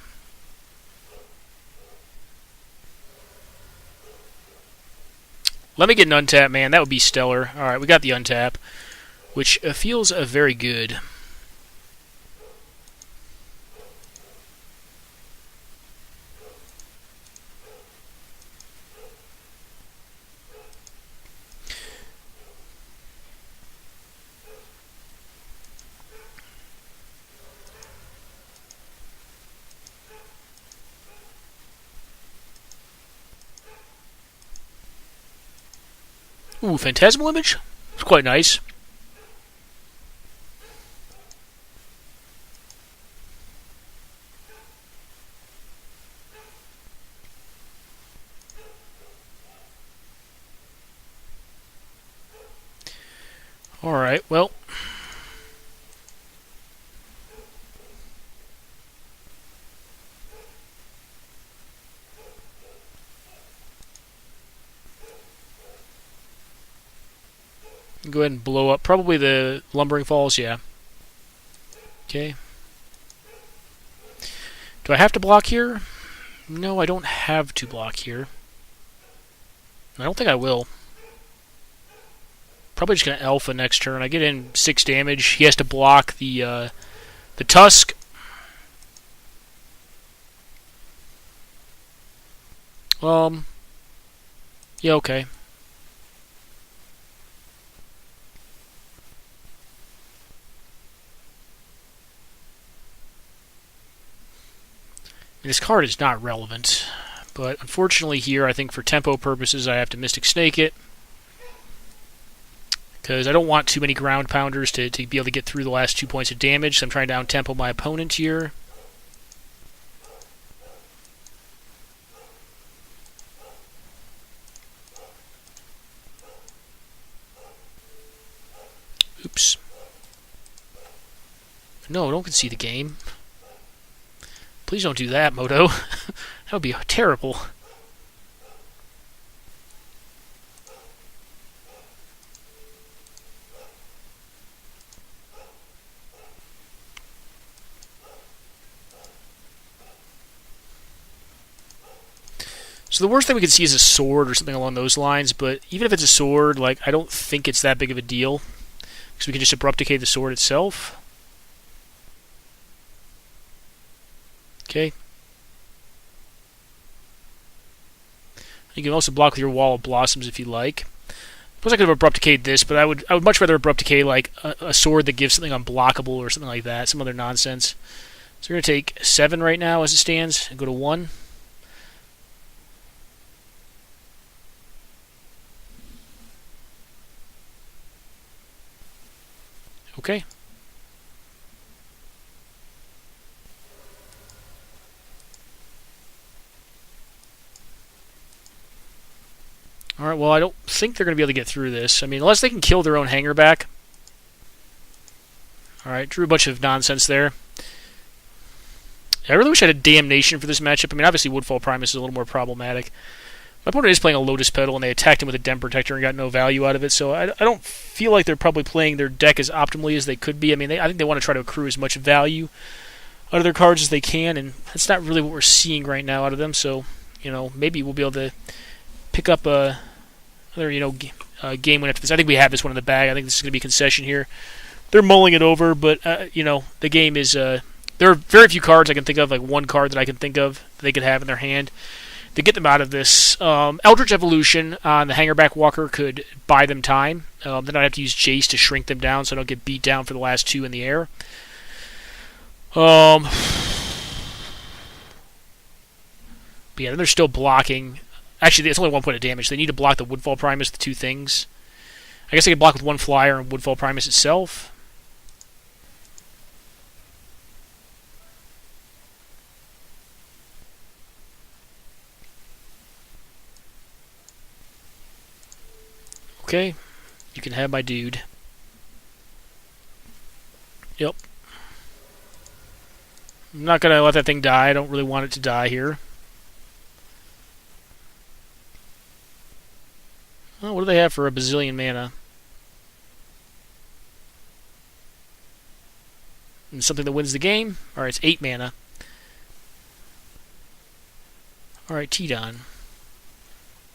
Let me get an untap, man. That would be stellar. Alright, we got the untap, which feels very good. Ooh, Phantasmal Image? It's quite nice. Alright, well. Go ahead and blow up. Probably the Lumbering Falls, yeah. Okay. Do I have to block here? No, I don't have to block here. I don't think I will. Probably just going to Alpha next turn. I get in 6 damage. He has to block the Tusk. Yeah, okay. This card is not relevant, but unfortunately here, I think for tempo purposes, I have to Mystic Snake it. Because I don't want too many ground pounders to be able to get through the last 2 points of damage, so I'm trying to down-tempo my opponent here. Oops. No, don't concede the game. Please don't do that, Moto. That would be terrible. So the worst thing we could see is a sword or something along those lines, but even if it's a sword, like, I don't think it's that big of a deal. Because we can just abrupt decay the sword itself. Okay. You can also block with your Wall of Blossoms if you like. Suppose I could have abrupt decayed this, but I would much rather abrupt decay like a sword that gives something unblockable or something like that, some other nonsense. So we're going to take 7 right now as it stands and go to 1. Okay. Alright, well, I don't think they're going to be able to get through this. I mean, unless they can kill their own hanger back. Alright, drew a bunch of nonsense there. I really wish I had a Damnation for this matchup. I mean, obviously Woodfall Primus is a little more problematic. My opponent is playing a Lotus Petal, and they attacked him with a Dem Protector and got no value out of it, so I don't feel like they're probably playing their deck as optimally as they could be. I mean, I think they want to try to accrue as much value out of their cards as they can, and that's not really what we're seeing right now out of them, so, you know, maybe we'll be able to pick up another, game win after this. I think we have this one in the bag. I think this is going to be a concession here. They're mulling it over, but, the game is... there are very few cards I can think of, like one card that I can think of that they could have in their hand to get them out of this. Eldritch Evolution on the Hangerback Walker could buy them time. Then I'd have to use Jace to shrink them down so I don't get beat down for the last 2 in the air. But yeah, then they're still blocking. Actually, it's only 1 point of damage. They need to block the Woodfall Primus, the 2 things. I guess they could block with 1 flyer and Woodfall Primus itself. Okay, you can have my dude. Yep. I'm not going to let that thing die. I don't really want it to die here. Well, what do they have for a bazillion mana? And something that wins the game? Alright, it's 8 mana. Alright, Tidon.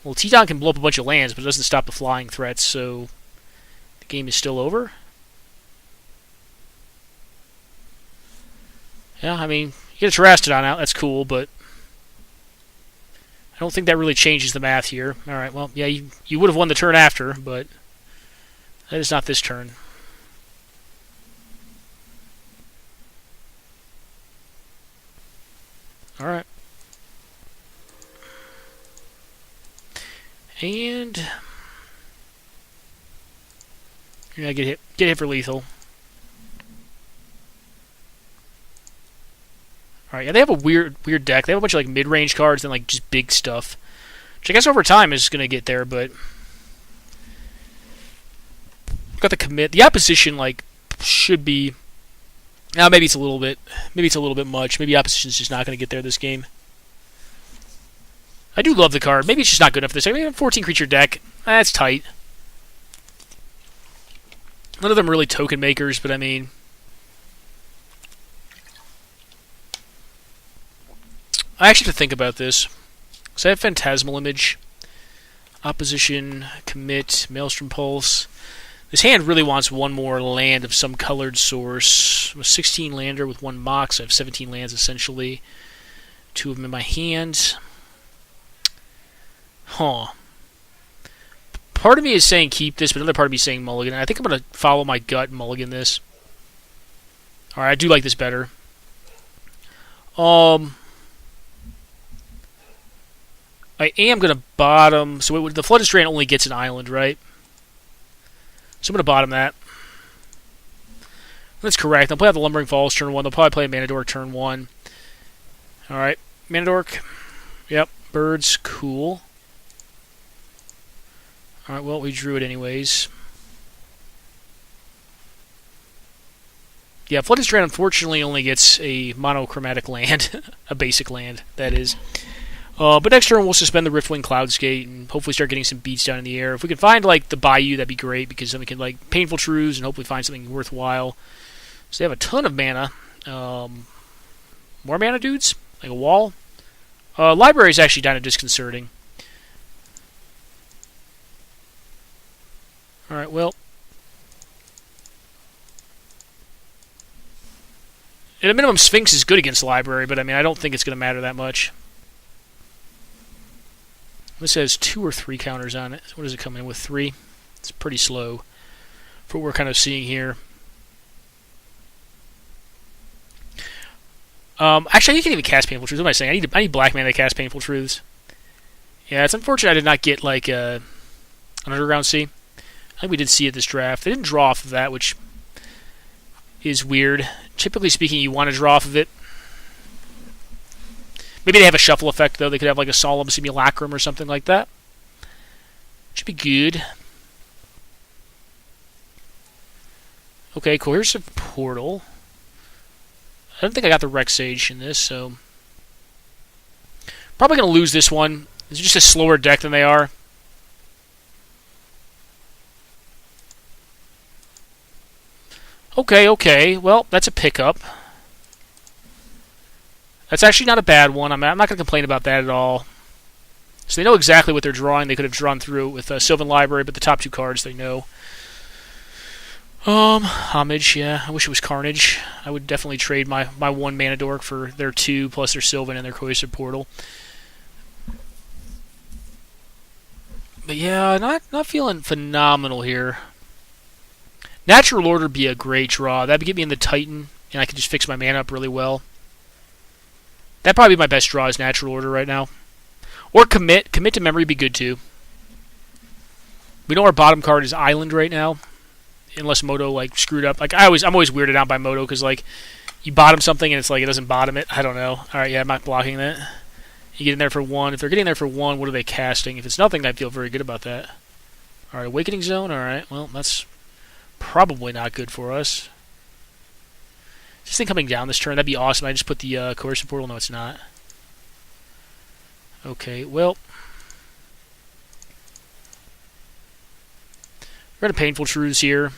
Well, Tidon can blow up a bunch of lands, but it doesn't stop the flying threats, so the game is still over. Yeah, I mean, you get a Terrastodon out, that's cool, but I don't think that really changes the math here. Alright, well, yeah, you would have won the turn after, but that is not this turn. Alright. And you're gonna get hit for lethal. Alright, yeah, they have a weird deck. They have a bunch of like mid-range cards and like just big stuff. Which I guess over time is gonna get there, but got the commit. The opposition like should be now maybe it's a little bit much. Maybe opposition's just not gonna get there this game. I do love the card. Maybe it's just not good enough for this. I mean, a 14 creature deck. That's tight. None of them are really token makers, but I mean... I actually have to think about this. So I have Phantasmal Image, Opposition, Commit, Maelstrom Pulse. This hand really wants one more land of some colored source. I'm a 16 lander with 1 Mox. I have 17 lands essentially. 2 of them in my hand. Huh. Part of me is saying keep this, but another part of me is saying mulligan. I think I'm going to follow my gut and mulligan this. Alright, I do like this better. I am going to bottom. So the Flooded Strand only gets an island, right? So I'm going to bottom that. That's correct. They'll play out the Lumbering Falls turn 1. They'll probably play a Mana Dork turn 1. Alright. Mana Dork. Yep. Birds. Cool. Alright, well, we drew it anyways. Yeah, Flooded Strand unfortunately only gets a monochromatic land. A basic land, that is. But next turn we'll suspend the Riftwing Cloudskate and hopefully start getting some beats down in the air. If we can find like the Bayou, that'd be great because then we can like Painful Truths and hopefully find something worthwhile. So they have a ton of mana. More mana, dudes? Like a wall? Library is actually kind of disconcerting. Alright, well. At a minimum, Sphinx is good against Library, but I mean, I don't think it's going to matter that much. This has 2 or 3 counters on it. So what does it come in with? 3? It's pretty slow for what we're kind of seeing here. Actually, you can't even cast Painful Truths. What am I saying? I need black mana to cast Painful Truths. Yeah, it's unfortunate I did not get like an Underground Sea. I think we did see it this draft. They didn't draw off of that, which is weird. Typically speaking, you want to draw off of it. Maybe they have a shuffle effect, though. They could have like a Solemn Simulacrum or something like that. Should be good. Okay, Coercive Portal. I don't think I got the Rex Sage in this, so probably going to lose this one. It's just a slower deck than they are. Okay. Well, that's a pickup. That's actually not a bad one. I'm not going to complain about that at all. So they know exactly what they're drawing. They could have drawn through with Sylvan Library, but the top 2 cards they know. Homage, yeah. I wish it was Carnage. I would definitely trade my 1 Mana Dork for their 2 plus their Sylvan and their Cohesive Portal. But yeah, not feeling phenomenal here. Natural Order would be a great draw. That'd get me in the Titan, and I could just fix my mana up really well. That'd probably be my best draw is Natural Order right now. Or Commit. Commit to Memory would be good too. We know our bottom card is Island right now. Unless Moto like screwed up. Like I'm always weirded out by Moto because like you bottom something and it's like it doesn't bottom it. I don't know. Alright, yeah, I'm not blocking that. You get in there for 1. If they're getting there for 1, what are they casting? If it's nothing, I feel very good about that. Alright, Awakening Zone. Alright, well, that's probably not good for us. This thing coming down this turn, that'd be awesome. I just put the Coercive Portal. No, it's not. Okay, well. We're going to Painful Truths here.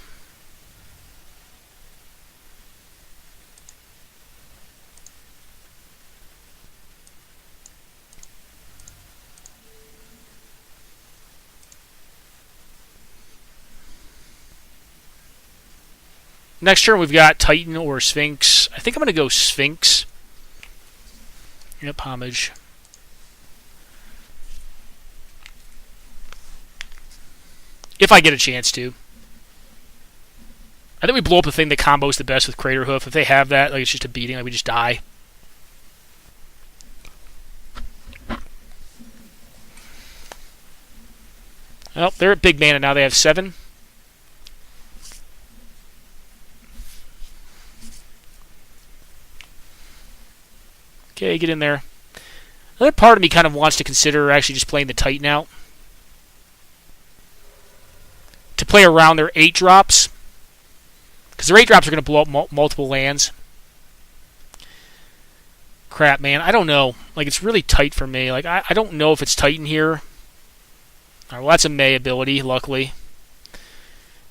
Next turn we've got Titan or Sphinx. I think I'm going to go Sphinx. Yep, Homage. If I get a chance to. I think we blow up the thing that combos the best with Crater Hoof. If they have that, like it's just a beating, like we just die. Well, they're at big mana now. They have 7. Okay, get in there. Another part of me kind of wants to consider actually just playing the Titan out. To play around their 8 drops. Because their 8 drops are going to blow up multiple lands. Crap, man. I don't know. Like, it's really tight for me. Like, I don't know if it's Titan here. Alright, well, that's a May ability, luckily.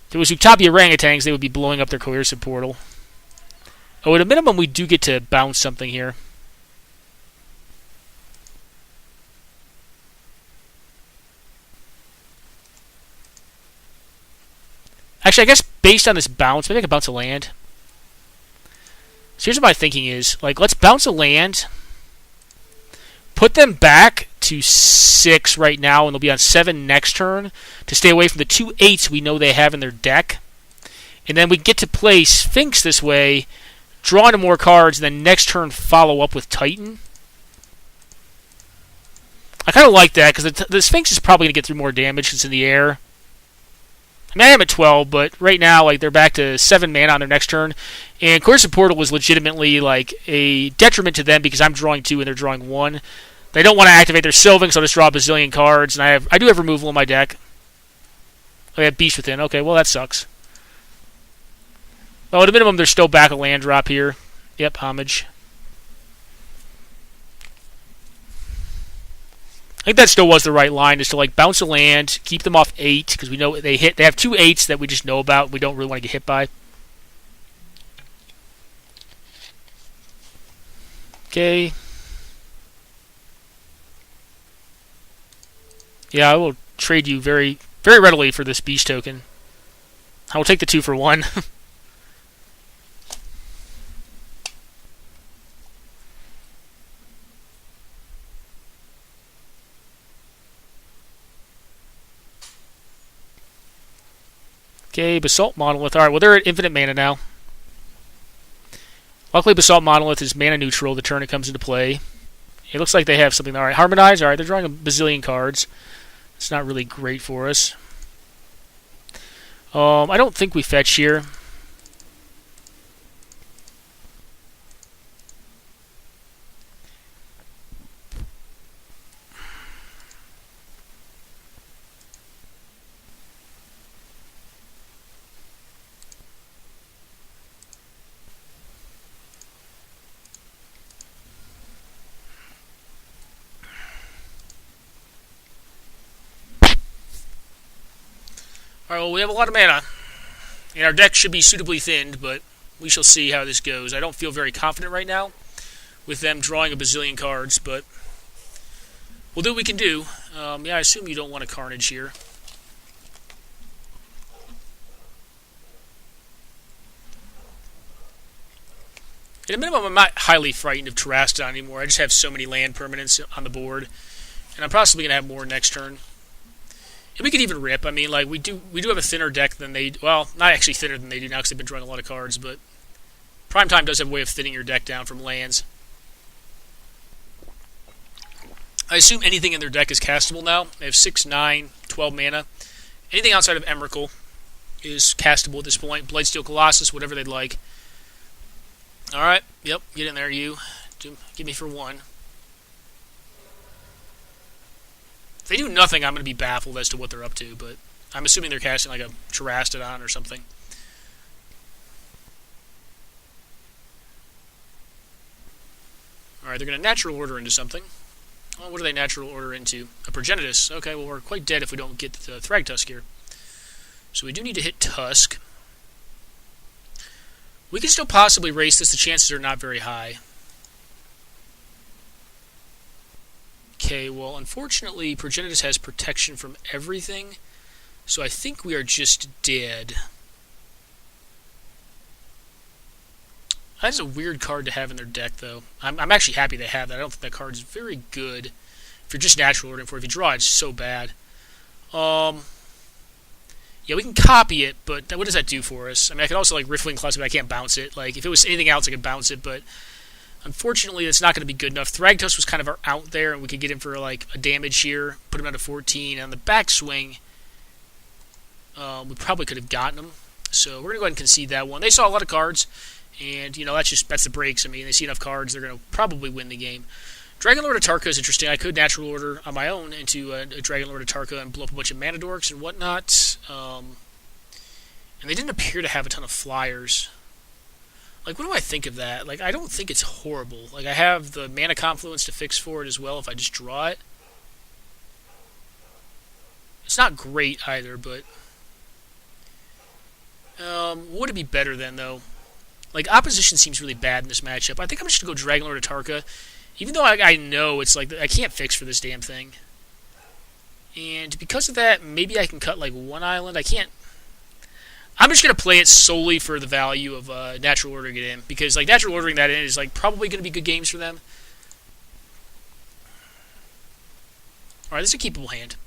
If it was Utopia Orangutans, they would be blowing up their Coercive Portal. Oh, at a minimum, we do get to bounce something here. Actually, I guess based on this bounce, maybe I can bounce a land. So here's what my thinking is. Like, let's bounce a land. Put them back to 6 right now, and they'll be on 7 next turn to stay away from the 2 8s we know they have in their deck. And then we get to play Sphinx this way, draw into more cards, and then next turn follow up with Titan. I kind of like that, because the Sphinx is probably going to get through more damage since it's in the air. I mean, I am at 12, but right now, like, they're back to 7 mana on their next turn. And Coercive Portal was legitimately, like, a detriment to them because I'm drawing 2 and they're drawing 1. They don't want to activate their Sylvan, so I'll just draw a bazillion cards. And I do have removal in my deck. I have Beast Within. Okay, well, that sucks. Well, at a minimum, there's still back a land drop here. Yep, Homage. I think that still was the right line, is to like bounce a land, keep them off 8, because we know they hit. They have 2 8s that we just know about. We don't really want to get hit by. Okay. Yeah, I will trade you very, very readily for this beast token. I will take the 2 for 1. Okay, Basalt Monolith. Alright, well, they're at infinite mana now. Luckily, Basalt Monolith is mana neutral the turn it comes into play. It looks like they have something. Alright, Harmonize. Alright, they're drawing a bazillion cards. It's not really great for us. I don't think we fetch here. Alright, well, we have a lot of mana. And our deck should be suitably thinned, but we shall see how this goes. I don't feel very confident right now with them drawing a bazillion cards, but we'll do what we can do. Yeah, I assume you don't want a Carnage here. At a minimum, I'm not highly frightened of Terrastodon anymore. I just have so many land permanents on the board, and I'm possibly going to have more next turn. And we could even rip. I mean, like, we do have a thinner deck than they... Well, not actually thinner than they do now because they've been drawing a lot of cards, but Primetime does have a way of thinning your deck down from lands. I assume anything in their deck is castable now. They have 6, 9, 12 mana. Anything outside of Emrakul is castable at this point. Blightsteel Colossus, whatever they'd like. Alright, yep, get in there, you. Give me for 1. If they do nothing, I'm going to be baffled as to what they're up to, but I'm assuming they're casting like a Terrastodon or something. Alright, they're going to natural order into something. Well, what do they natural order into? A Progenitus. Okay, well, we're quite dead if we don't get the Thragtusk here. So we do need to hit Tusk. We can still possibly race this. The chances are not very high. Okay, well, unfortunately, Progenitus has protection from everything, so I think we are just dead. That's a weird card to have in their deck, though. I'm actually happy they have that. I don't think that card is very good if you're just natural ordering for it. If you draw it, it's so bad. Yeah, we can copy it, but what does that do for us? I mean, I could also, like, Riftwing Cluster, but I can't bounce it. Like, if it was anything else, I could bounce it, but unfortunately, it's not going to be good enough. Thragtusk was kind of our out there, and we could get him for, like, a damage here, put him down to 14. On the backswing, we probably could have gotten him. So we're going to go ahead and concede that one. They saw a lot of cards, and, you know, that's the breaks. I mean, they see enough cards, they're going to probably win the game. Dragonlord Atarka is interesting. I could natural order on my own into a Dragonlord Atarka and blow up a bunch of mana dorks and whatnot. And they didn't appear to have a ton of flyers. Like, what do I think of that? Like, I don't think it's horrible. Like, I have the Mana Confluence to fix for it as well if I just draw it. It's not great either, but would it be better then, though? Like, opposition seems really bad in this matchup. I think I'm just going to go Dragonlord Atarka. Even though I know it's like, I can't fix for this damn thing. And because of that, maybe I can cut like one island. I can't. I'm just going to play it solely for the value of natural ordering it in. Because like natural ordering that in is like probably going to be good games for them. Alright, this is a keepable hand.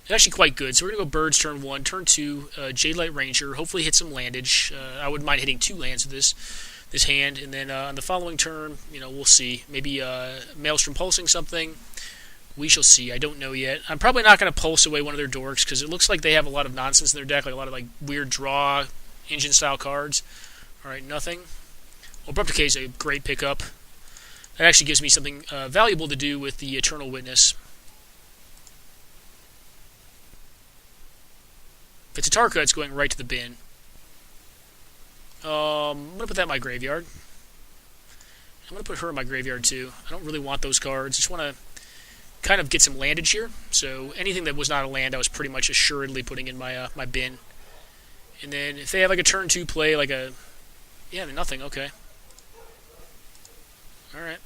It's actually quite good. So we're going to go Birds turn 1. Turn 2, Jadelight Ranger. Hopefully hit some landage. I wouldn't mind hitting 2 lands with this hand, and then on the following turn, you know, we'll see. Maybe Maelstrom Pulsing something, We shall see. I don't know yet. I'm probably not going to pulse away one of their dorks because it looks like they have a lot of nonsense in their deck, like a lot of like weird draw engine style cards. All right, nothing. Well, Abrupt Decay is a great pickup. That actually gives me something valuable to do with the Eternal Witness. If it's a Tarka, it's going right to the bin. I'm going to put that in my graveyard. I'm going to put her in my graveyard too. I don't really want those cards. I just want to kind of get some landage here. So anything that was not a land, I was pretty much assuredly putting in my my bin. And then if they have like a turn 2 play, like a... Yeah, nothing. Okay. Alright.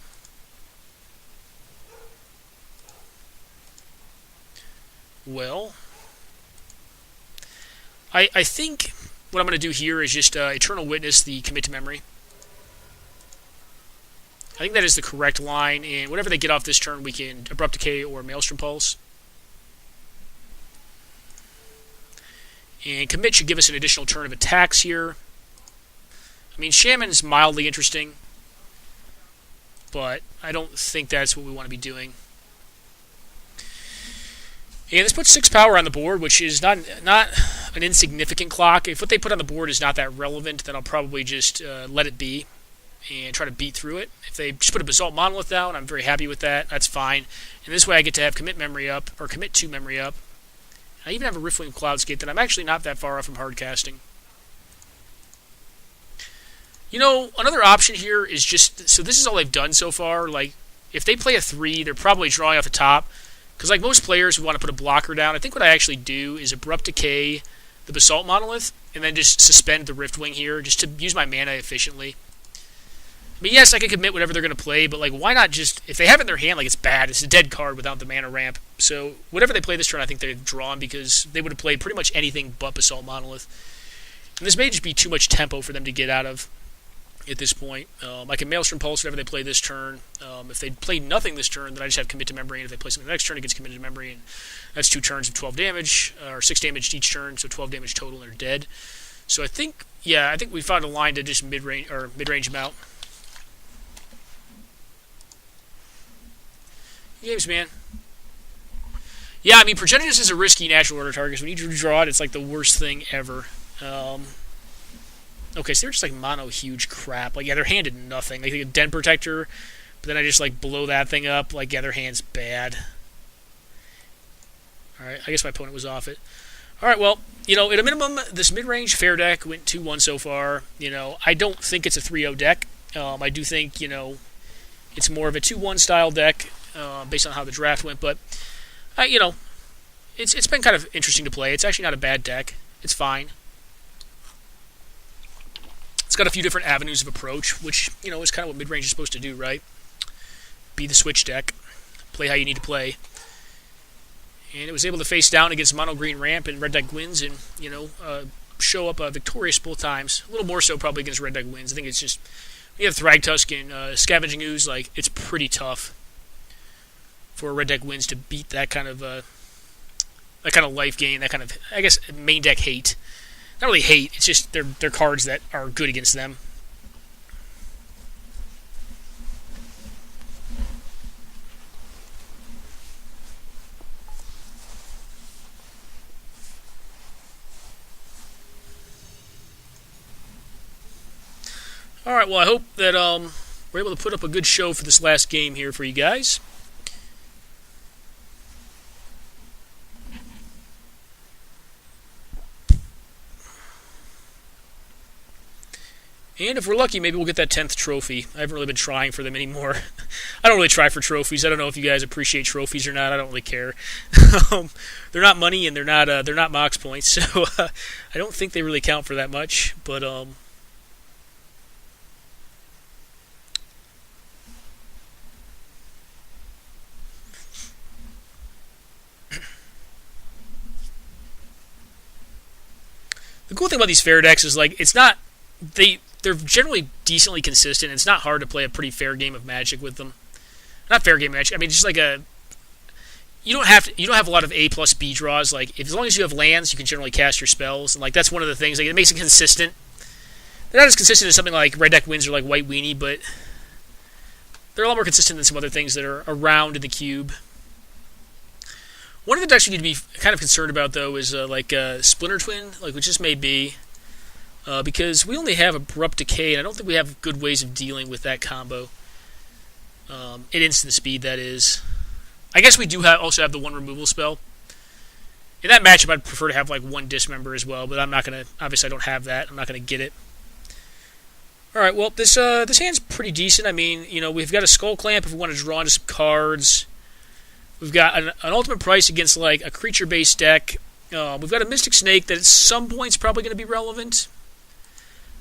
Well, I think what I'm going to do here is just Eternal Witness the commit to memory. I think that is the correct line, and whatever they get off this turn, we can Abrupt Decay or Maelstrom Pulse. And commit should give us an additional turn of attacks here. I mean, Shaman's mildly interesting, but I don't think that's what we want to be doing. And this puts 6 power on the board, which is not an insignificant clock. If what they put on the board is not that relevant, then I'll probably just let it be and try to beat through it. If they just put a Basalt Monolith down, I'm very happy with that. That's fine. And this way I get to have commit memory up, or commit 2 memory up. I even have a Riftwing Cloudscape that I'm actually not that far off from hard casting. You know, another option here is just, so this is all they've done so far. Like, if they play a 3, they're probably drawing off the top. Because like most players who want to put a blocker down, I think what I actually do is Abrupt Decay the Basalt Monolith, and then just suspend the Riftwing here, just to use my mana efficiently. I mean, yes, I can commit whatever they're going to play, but like, why not just, if they have it in their hand, like it's bad, it's a dead card without the mana ramp. So whatever they play this turn, I think they've drawn, because they would have played pretty much anything but Basalt Monolith. And this may just be too much tempo for them to get out of at this point. I can Maelstrom Pulse whatever they play this turn. If they play nothing this turn, then I just have Commit to Memory, and if they play something the next turn, it gets Committed to Memory, and that's 2 turns of 12 damage, or 6 damage each turn, so 12 damage total, and they're dead. So I think we found a line to just mid-range them out. Games, man. Yeah, I mean, Progenitus is a risky natural order target. So when you draw it, it's like the worst thing ever. Okay, so they're just like mono huge crap. Like, yeah, their hand did nothing. Like a Den Protector, but then I just like blow that thing up. Like, yeah, their hand's bad. Alright, I guess my opponent was off it. Alright, well, you know, at a minimum, this mid-range fair deck went 2-1 so far. You know, I don't think it's a 3-0 deck. I do think, you know, it's more of a 2-1 style deck based on how the draft went. But, you know, it's been kind of interesting to play. It's actually not a bad deck. It's fine. It's got a few different avenues of approach, which, you know, is kind of what mid-range is supposed to do, right? Be the switch deck. Play how you need to play. And it was able to face down against mono green ramp, and red deck wins, and, you know, show up victorious both times. A little more so probably against red deck wins. I think it's just, you have Thragtusk and Scavenging Ooze, like, it's pretty tough for red deck wins to beat that kind of life gain, that kind of, I guess, main deck hate. Not really hate, it's just they're cards that are good against them. Alright, well, I hope that we're able to put up a good show for this last game here for you guys. And if we're lucky, maybe we'll get that 10th trophy. I haven't really been trying for them anymore. I don't really try for trophies. I don't know if you guys appreciate trophies or not. I don't really care. They're not money, and they're not Mox points, so I don't think they really count for that much. But the cool thing about these fair decks is, like, it's not they're generally decently consistent. It's not hard to play a pretty fair game of Magic with them. Not fair game of Magic. I mean, just like you don't have a lot of A plus B draws. Like, as long as you have lands, you can generally cast your spells, and like that's one of the things. Like, it makes it consistent. They're not as consistent as something like Red Deck Wins or like White Weenie, but they're a lot more consistent than some other things that are around in the cube. One of the decks we need to be kind of concerned about, though, is Splinter Twin, which this may be, because we only have Abrupt Decay, and I don't think we have good ways of dealing with that combo. At instant speed, that is. I guess we do also have the one removal spell. In that matchup, I'd prefer to have one Dismember as well, but I'm not gonna. Obviously, I don't have that. I'm not gonna get it. All right. Well, this hand's pretty decent. I mean, we've got a Skull Clamp if we want to draw into some cards. We've got an Ultimate Price against a creature-based deck. We've got a Mystic Snake that at some point is probably going to be relevant.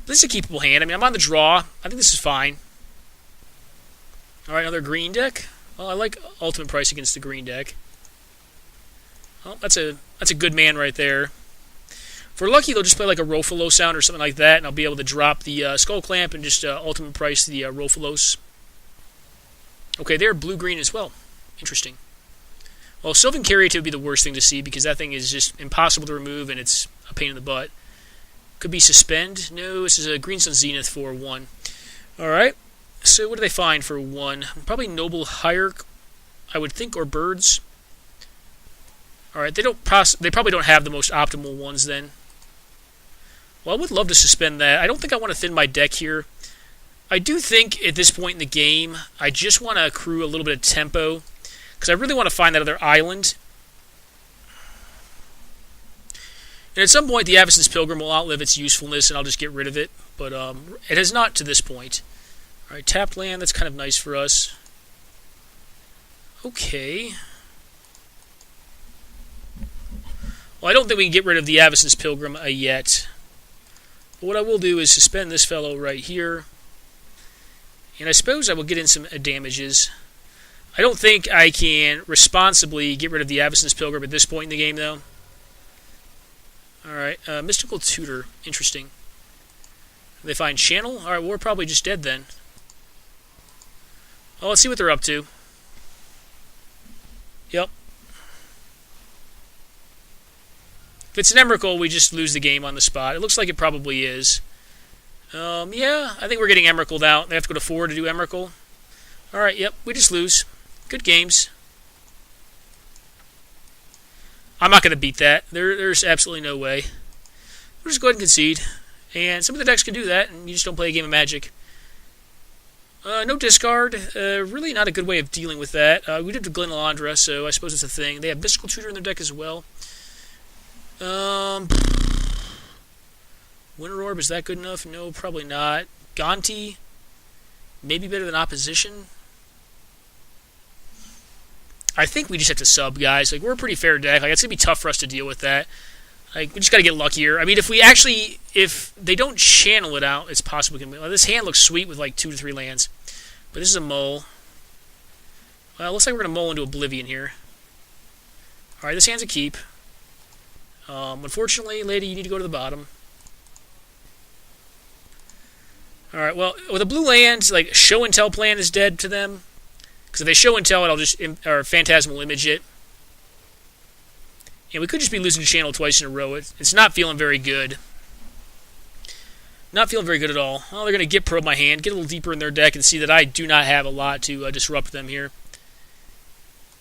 This is a keepable hand. I mean, I'm on the draw. I think this is fine. All right, another green deck. Well, I like Ultimate Price against the green deck. Well, that's a good man right there. If we're lucky, they'll just play a Rofalos sound or something like that, and I'll be able to drop the Skull Clamp and just Ultimate Price the Rofalos. Okay, they're blue-green as well. Interesting. Well, Sylvan Caryatid would be the worst thing to see because that thing is just impossible to remove and it's a pain in the butt. Could be Suspend. No, this is a Green Sun Zenith for 1. Alright, so what do they find for 1? Probably Noble Hierarch, I would think, or Birds. Alright, they probably don't have the most optimal ones then. Well, I would love to suspend that. I don't think I want to thin my deck here. I do think at this point in the game, I just want to accrue a little bit of tempo. Because I really want to find that other island. And at some point, the Avacyn's Pilgrim will outlive its usefulness, and I'll just get rid of it. But it has not to this point. Alright, tapped land, that's kind of nice for us. Okay. Well, I don't think we can get rid of the Avacyn's Pilgrim yet. But what I will do is suspend this fellow right here. And I suppose I will get in some damages. I don't think I can responsibly get rid of the Avacyn's Pilgrim at this point in the game, though. Alright, Mystical Tutor. Interesting. They find Channel? Alright, well, we're probably just dead then. Well, let's see what they're up to. Yep. If it's an Emrakul, we just lose the game on the spot. It looks like it probably is. Yeah, I think we're getting Emrakul'd out. They have to go to 4 to do Emrakul. Alright, yep, we just lose. Good games. I'm not going to beat that. There's absolutely no way. We'll just go ahead and concede. And some of the decks can do that, and you just don't play a game of Magic. No discard. Really not a good way of dealing with that. We did Glen Elandra, so I suppose it's a thing. They have Mystical Tutor in their deck as well. Winter Orb, is that good enough? No, probably not. Gonti, maybe better than Opposition. I think we just have to sub, guys. We're a pretty fair deck. It's going to be tough for us to deal with that. We just got to get luckier. I mean, if they don't channel it out, it's possible. This hand looks sweet with 2 to 3 lands. But this is a mull. Well, it looks like we're going to mull into Oblivion here. Alright, this hand's a keep. Unfortunately, lady, you need to go to the bottom. Alright, well, with a blue land, Show and Tell plan is dead to them. Because if they Show and Tell it, I'll just Phantasmal Image it. And we could just be losing Channel twice in a row. It's not feeling very good. Not feeling very good at all. Well, they're going to get Probe my hand, get a little deeper in their deck, and see that I do not have a lot to disrupt them here.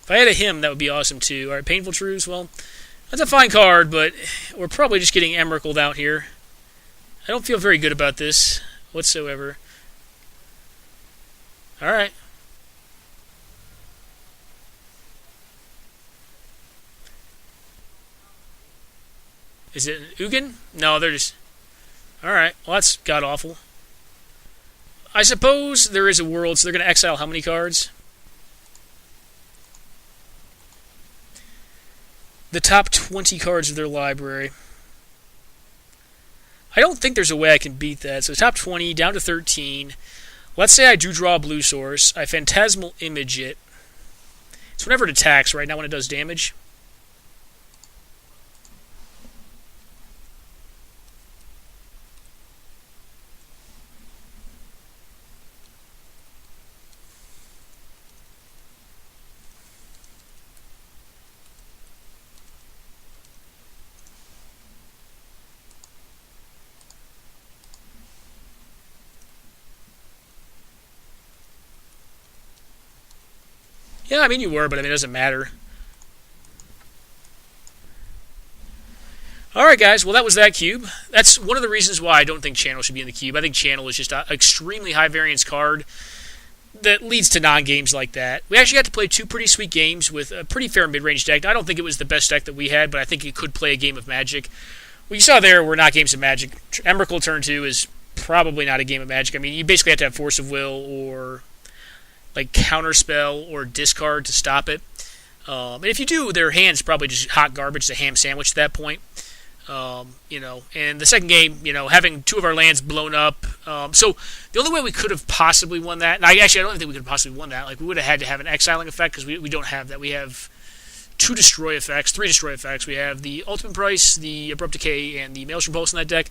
If I had a Hymn, that would be awesome too. Alright, Painful Truths, well, that's a fine card, but we're probably just getting Emrakul'd out here. I don't feel very good about this whatsoever. Alright. Is it an Ugin? No, they're just... Alright, well that's god-awful. I suppose there is a world, so they're going to exile how many cards? The top 20 cards of their library. I don't think there's a way I can beat that. So top 20, down to 13. Let's say I do draw a blue source. I Phantasmal Image it. It's whenever it attacks, right? Not when it does damage. Yeah, I mean you were, but it doesn't matter. Alright guys, well that was that cube. That's one of the reasons why I don't think Channel should be in the cube. I think Channel is just an extremely high variance card that leads to non-games like that. We actually got to play 2 pretty sweet games with a pretty fair mid-range deck. I don't think it was the best deck that we had, but I think it could play a game of Magic. What you saw there were not games of Magic. Emrakul turn 2 is probably not a game of Magic. I mean, you basically have to have Force of Will or like Counterspell or Discard to stop it. And if you do, their hand's probably just hot garbage, a ham sandwich at that point. And the second game, having 2 of our lands blown up. So the only way we could have possibly won that, and I don't think we could have possibly won that. Like, we would have had to have an exiling effect because we don't have that. We have 3 destroy effects. We have the Ultimate Price, the Abrupt Decay, and the Maelstrom Pulse in that deck.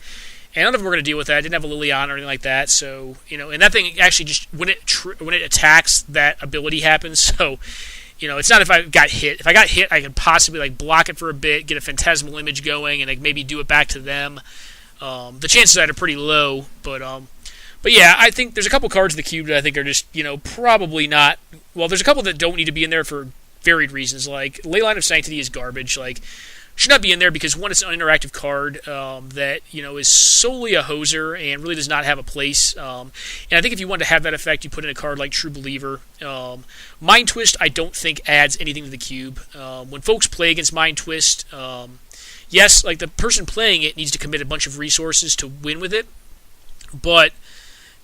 And none of them were going to deal with that. I didn't have a Liliana or anything like that. So, and that thing actually just, when it attacks, that ability happens. So, it's not if I got hit. If I got hit, I could possibly block it for a bit, get a Phantasmal Image going, and maybe do it back to them. The chances of that are pretty low, but yeah, I think there's a couple cards in the cube that I think are just probably not. Well, there's a couple that don't need to be in there for varied reasons. Like Leyline of Sanctity is garbage. Should not be in there because one, it's an uninteractive card that is solely a hoser and really does not have a place. And I think if you want to have that effect, you put in a card like True Believer. Mind Twist, I don't think adds anything to the cube. When folks play against Mind Twist, yes, the person playing it needs to commit a bunch of resources to win with it, but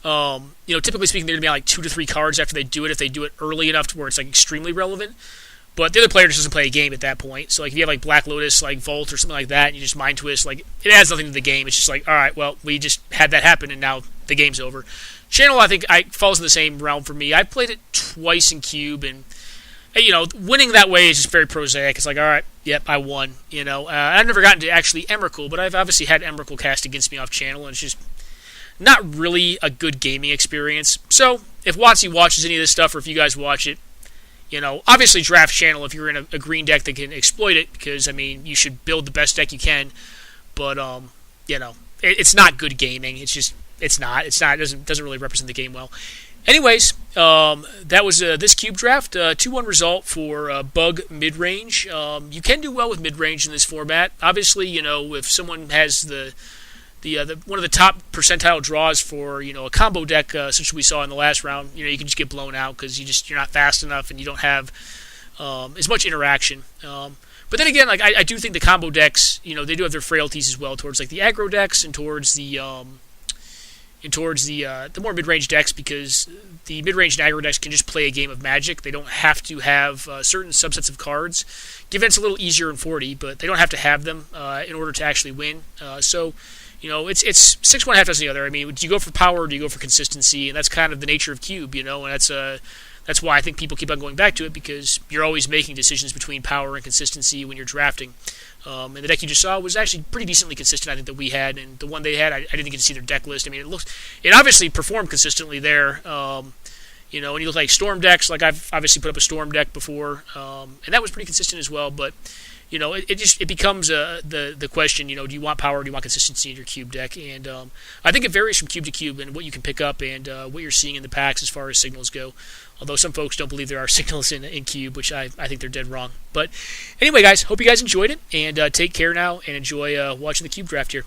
typically speaking, they're going to be on 2 to 3 cards after they do it if they do it early enough to where it's extremely relevant. But the other player just doesn't play a game at that point. So if you have Black Lotus, Vault or something like that, and you just Mind Twist, it adds nothing to the game. It's just all right, well, we just had that happen, and now the game's over. Channel, I think, falls in the same realm for me. I played it twice in Cube, and winning that way is just very prosaic. It's all right, yep, I won. I've never gotten to actually Emrakul, but I've obviously had Emrakul cast against me off Channel, and it's just not really a good gaming experience. So if WotC watches any of this stuff, or if you guys watch it, obviously draft Channel if you're in a green deck that can exploit it, because, you should build the best deck you can. But, it's not good gaming. It's not. It doesn't really represent the game well. Anyways, that was this cube draft. 2-1 result for Bug Midrange. You can do well with Midrange in this format. Obviously, if someone has the one of the top percentile draws for a combo deck, such as we saw in the last round, you can just get blown out because you're not fast enough and you don't have as much interaction. But then again, I do think the combo decks, they do have their frailties as well towards the aggro decks and towards the more mid-range decks, because the mid-range and aggro decks can just play a game of Magic. They don't have to have certain subsets of cards. Given it's a little easier in 40, but they don't have to have them in order to actually win. So it's 6 1 half dozen the other. Do you go for power or do you go for consistency? And that's kind of the nature of Cube, and that's why I think people keep on going back to it, because you're always making decisions between power and consistency when you're drafting. And the deck you just saw was actually pretty decently consistent, I think, that we had, and the one they had, I didn't get to see their deck list. It obviously performed consistently there. When you look like Storm decks, I've obviously put up a Storm deck before, and that was pretty consistent as well, but it becomes the question, do you want power or do you want consistency in your cube deck? And I think it varies from cube to cube and what you can pick up and what you're seeing in the packs as far as signals go. Although some folks don't believe there are signals in cube, which I think they're dead wrong. But anyway, guys, hope you guys enjoyed it, and take care now and enjoy watching the cube draft here.